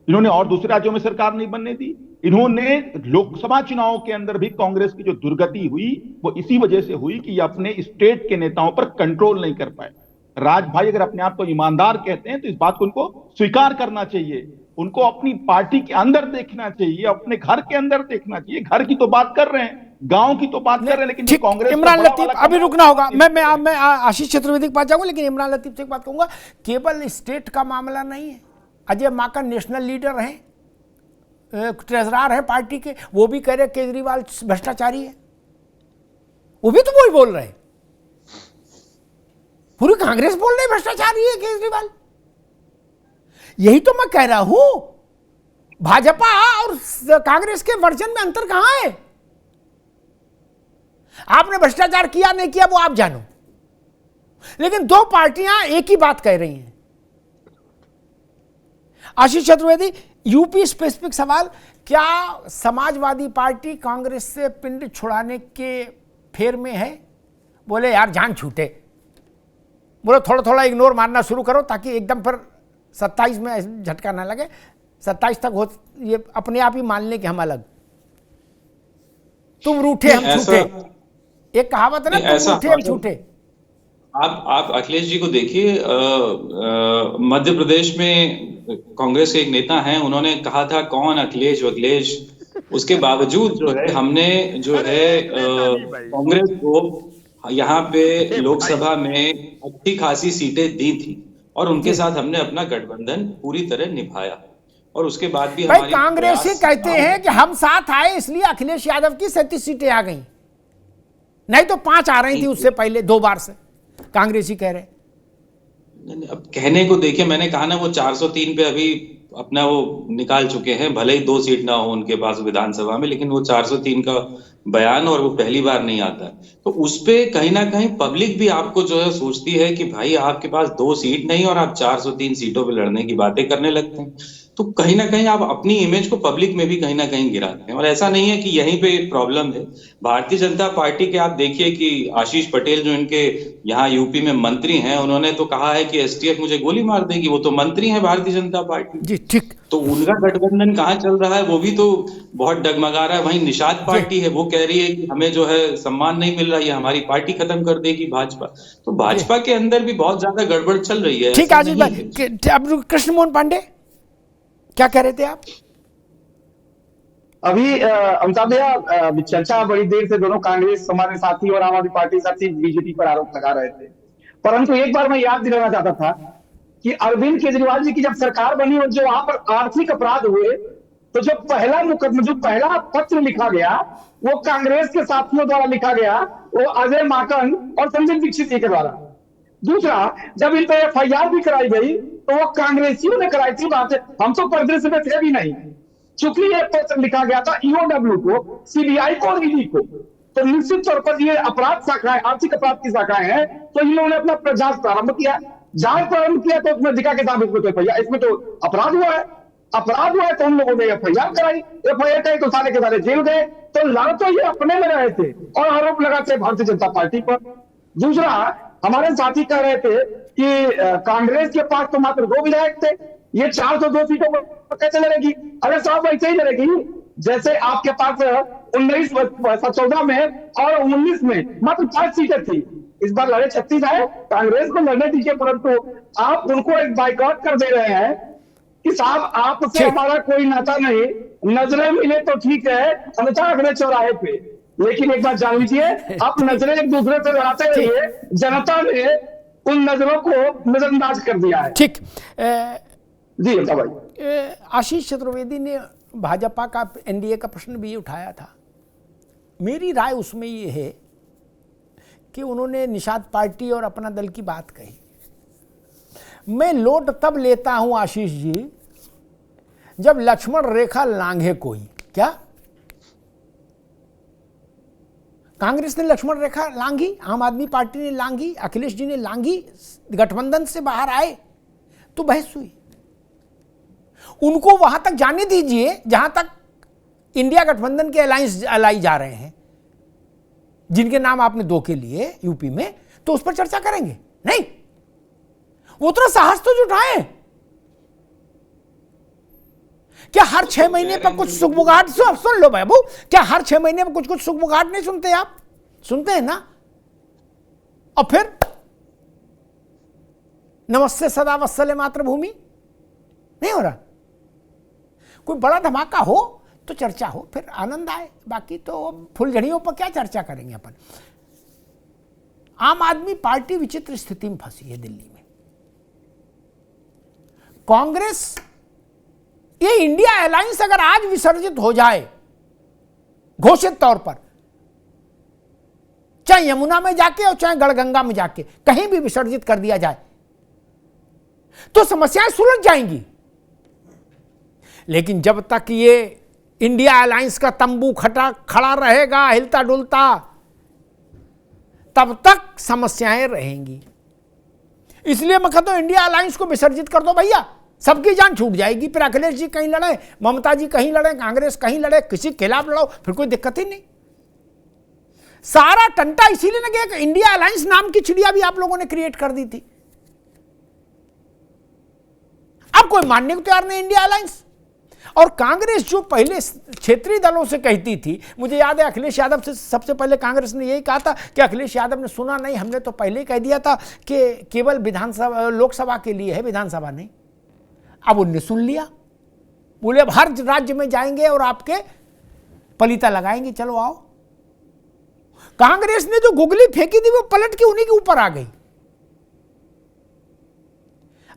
इन्होंने और दूसरे राज्यों में सरकार नहीं बनने दी। इन्होंने लोकसभा चुनाव के अंदर भी कांग्रेस की जो दुर्गति हुई, वो इसी वजह से हुई कि ये अपने स्टेट के नेताओं पर कंट्रोल नहीं कर पाए। राज भाई अगर अपने आप को ईमानदार कहते हैं तो इस बात को उनको स्वीकार करना चाहिए। उनको अपनी पार्टी के अंदर देखना चाहिए, अपने घर के अंदर देखना चाहिए। घर की तो बात कर रहे हैं, गांव की तो बात कर रहे हैं, लेकिन कांग्रेस, इमरान लतीफ, अभी रुकना होगा, मैं आशीष चतुर्वेदी के पास जाऊंगा, लेकिन इमरान लतीफ से एक बात कहूंगा, केवल स्टेट का मामला नहीं है। अजय माकन नेशनल लीडर हैं ट्रेजरार है पार्टी के, वो भी कह रहे केजरीवाल भ्रष्टाचारी है, वो भी तो वही बोल रहे हैं। पूरी कांग्रेस बोल रही भ्रष्टाचारी है केजरीवाल। यही तो मैं कह रहा हूं, भाजपा और कांग्रेस के वर्जन में अंतर कहां है? आपने भ्रष्टाचार किया नहीं किया वो आप जानो, लेकिन दो पार्टियां एक ही बात कह रही हैं। आशीष चतुर्वेदी, यूपी स्पेसिफिक सवाल, क्या समाजवादी पार्टी कांग्रेस से पिंड छुड़ाने के फेर में है? बोले यार जान छूटे, बोलो थोड़ा थोड़ा इग्नोर मारना शुरू करो ताकि एकदम फिर 27 में झटका ना लगे। 27 तक हो ये अपने आप ही मान लें कि हम अलग, तुम रूठे हम छूटे, एक कहावत है ना, तुम रूठे हम छूटे। आप अखिलेश जी को देखिए, मध्य प्रदेश में कांग्रेस के एक नेता हैं, उन्होंने कहा था कौन अखिलेश वखिलेश, उसके बावजूद जो है हमने जो है कांग्रेस को यहाँ पे लोकसभा में अच्छी खासी सीटें दी थी और उनके साथ हमने अपना गठबंधन पूरी तरह निभाया। और उसके बाद भी भाई कांग्रेस ही कहते हैं कि हम साथ आए इसलिए अखिलेश यादव की 37 सीटें आ गई, नहीं तो 5 आ रही थी उससे पहले 2 बार से, कांग्रेस ही कह रहे। अब कहने को देखिए, मैंने कहा ना वो 403 पे अभी अपना वो निकाल चुके हैं, भले ही 2 सीट ना हो उनके पास विधानसभा में, लेकिन वो 403 का बयान और वो पहली बार नहीं आता है, तो उस पे कहीं ना कहीं पब्लिक भी आपको जो है सोचती है कि भाई आपके पास 2 सीट नहीं और आप 403 सीटों पे लड़ने की बातें करने लगते हैं। तो कहीं ना कहीं आप अपनी इमेज को पब्लिक में भी कहीं ना कहीं गिराते हैं। और ऐसा नहीं है कि यहीं पे प्रॉब्लम है, भारतीय जनता पार्टी के आप देखिए कि आशीष पटेल जो इनके यहाँ यूपी में मंत्री हैं, उन्होंने तो कहा है कि एसटीएफ मुझे गोली मार देगी, वो तो मंत्री हैं भारतीय जनता पार्टी जी, ठीक। तो उनका गठबंधन कहाँ चल रहा है, वो भी तो बहुत डगमगा रहा है। वहीं निषाद पार्टी है, वो कह रही है कि हमें जो है सम्मान नहीं मिल रहा, ये हमारी पार्टी खत्म कर देगी भाजपा। तो भाजपा के अंदर भी बहुत ज्यादा गड़बड़ चल रही है। ठीक आजीष भाई, अब कृष्ण मोहन पांडे क्या कह रहे थे आप? अभी अमिताभ भैया चर्चा बड़ी देर से दोनों कांग्रेस हमारे साथी और आम आदमी पार्टी साथी बीजेपी पर आरोप लगा रहे थे, परंतु एक बार मैं याद दिलाना चाहता था कि अरविंद केजरीवाल जी की जब सरकार बनी और जो वहां पर आर्थिक अपराध हुए, तो जो पहला पत्र लिखा गया वो कांग्रेस के साथियों द्वारा लिखा गया, वो अजय माकन और संजय दीक्षित जी के द्वारा। दूसरा, जब इन पर एफआईआर भी कराई गई तो वो कांग्रेसियों ने कराई थी, बात हम तो परिदृश्य में थे भी नहीं। चूंकि ये पत्र लिखा गया था ईओडब्ल्यू को, सीबीआई को और ईडी को, तो निश्चित तौर पर ये अपराध शाखाएं, आर्थिक अपराध की शाखाएं हैं, तो इन्होंने अपना जांच प्रारंभ किया। जांच प्रारंभ किया तो उसमें दिखा के साहब इसमें तो अपराध हुआ है, अपराध हुआ है, तो उन लोगों ने एफआईआर कराई, एफआईआर कराई तो सारे के सारे जेल गए। तो लड़ तो ये अपने में रहे थे और आरोप लगाते भारतीय जनता पार्टी पर। दूसरा, हमारे साथी कह रहे थे कि कांग्रेस के पास तो मात्र 2 विधायक थे, ये 402 सीटों पर कैसे लड़ेगी? अरे साहब वैसे ही लड़ेगी जैसे आपके पास 14 में और 19 में मात्र 5 सीटें थी। इस बार लड़े 36 है, कांग्रेस को लड़ने दीजिए, परंतु आप उनको एक बाइकआउट कर दे रहे हैं कि साहब आपसे हमारा कोई नाता नहीं, नजरें मिले तो ठीक है, अन्यथा अगले चौराहे पे, लेकिन एक बात जान लीजिए, आप नजरें एक दूसरे से लड़ाते रहिए, जनता ने उन नजरों को नजरअंदाज कर दिया है। ठीक जी भाई। आशीष चतुर्वेदी ने भाजपा का एनडीए का प्रश्न भी उठाया था। मेरी राय उसमें ये है कि उन्होंने निषाद पार्टी और अपना दल की बात कही। मैं लोट तब लेता हूं आशीष जी जब लक्ष्मण रेखा लांघे कोई। क्या कांग्रेस ने लक्ष्मण रेखा लांघी, आम आदमी पार्टी ने लांघी, अखिलेश जी ने लांघी, गठबंधन से बाहर आए तो बहस हुई। उनको वहां तक जाने दीजिए जहां तक इंडिया गठबंधन के अलायंस अलाई जा रहे हैं, जिनके नाम आपने 2 के लिए यूपी में, तो उस पर चर्चा करेंगे। नहीं, वो तो साहस तो जुटाए। क्या हर 6 महीने पर कुछ सुखबुगाहट, सुन लो बाबू, क्या हर 6 महीने में कुछ सुखबुगाहट नहीं सुनते आप? सुनते हैं ना। और फिर नमस्ते सदा वत्सले मातृभूमि नहीं हो रहा। कोई बड़ा धमाका हो तो चर्चा हो, फिर आनंद आए, बाकी तो फुलझड़ियों पर क्या चर्चा करेंगे अपन। आम आदमी पार्टी विचित्र स्थिति में फंसी है दिल्ली में। कांग्रेस ये इंडिया अलायंस अगर आज विसर्जित हो जाए घोषित तौर पर, चाहे यमुना में जाके और चाहे गढ़गंगा में जाके कहीं भी विसर्जित कर दिया जाए, तो समस्याएं सुलझ जाएंगी। लेकिन जब तक ये इंडिया अलायंस का तंबू खड़ा रहेगा हिलता डुलता, तब तक समस्याएं रहेंगी। इसलिए मैं कहता हूं इंडिया अलायंस को विसर्जित कर दो भैया, सबकी जान छूट जाएगी। फिर अखिलेश जी कहीं लड़े, ममता जी कहीं लड़े, कांग्रेस कहीं लड़े, किसी के खिलाफ लड़ो, फिर कोई दिक्कत ही नहीं। सारा टंटा इसीलिए ना गया कि इंडिया अलायंस नाम की चिड़िया भी आप लोगों ने क्रिएट कर दी थी। अब कोई मानने को तैयार नहीं इंडिया अलायंस। और कांग्रेस जो पहले क्षेत्रीय दलों से कहती थी, मुझे याद है अखिलेश यादव से सबसे पहले कांग्रेस ने यही कहा था कि अखिलेश यादव ने सुना नहीं, हमने तो पहले ही कह दिया था कि केवल विधानसभा लोकसभा के लिए है, विधानसभा नहीं। अब उनने सुन लिया, बोले अब हर राज्य में जाएंगे और आपके पलीता लगाएंगे, चलो आओ। कांग्रेस ने जो गुगली फेंकी थी वो पलट के उन्हीं के ऊपर आ गई।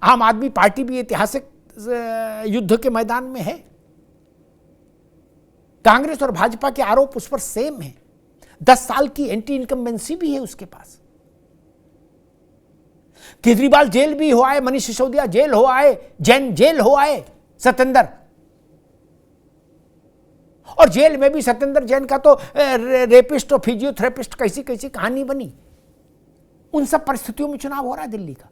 आम आदमी पार्टी भी ऐतिहासिक युद्ध के मैदान में है। कांग्रेस और भाजपा के आरोप उस पर सेम है। 10 साल की एंटी इनकम्बेंसी भी है उसके पास। केजरीवाल जेल भी हो आए, मनीष सिसोदिया जेल हो आए, जैन जेल हो आए, सत्येंद्र, और जेल में भी सत्येंद्र जैन का तो रेपिस्ट और फिजियोथेरेपिस्ट कैसी कैसी कहानी बनी। उन सब परिस्थितियों में चुनाव हो रहा है दिल्ली का।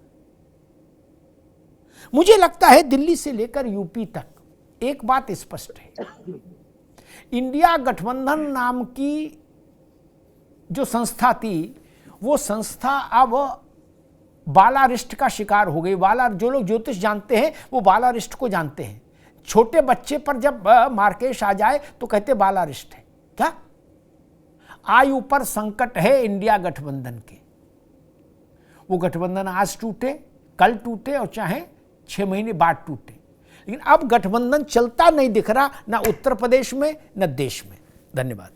मुझे लगता है दिल्ली से लेकर यूपी तक एक बात स्पष्ट है, इंडिया गठबंधन नाम की जो संस्था थी वो संस्था अब बालारिस्ट का शिकार हो गई। जो लोग ज्योतिष जानते हैं वो बालारिस्ट को जानते हैं। छोटे बच्चे पर जब मार्केश आ जाए तो कहते बालारिस्ट है। क्या आयु पर संकट है इंडिया गठबंधन के। वो गठबंधन आज टूटे, कल टूटे और चाहे 6 महीने बाद टूटे, लेकिन अब गठबंधन चलता नहीं दिख रहा, ना उत्तर प्रदेश में न देश में। धन्यवाद।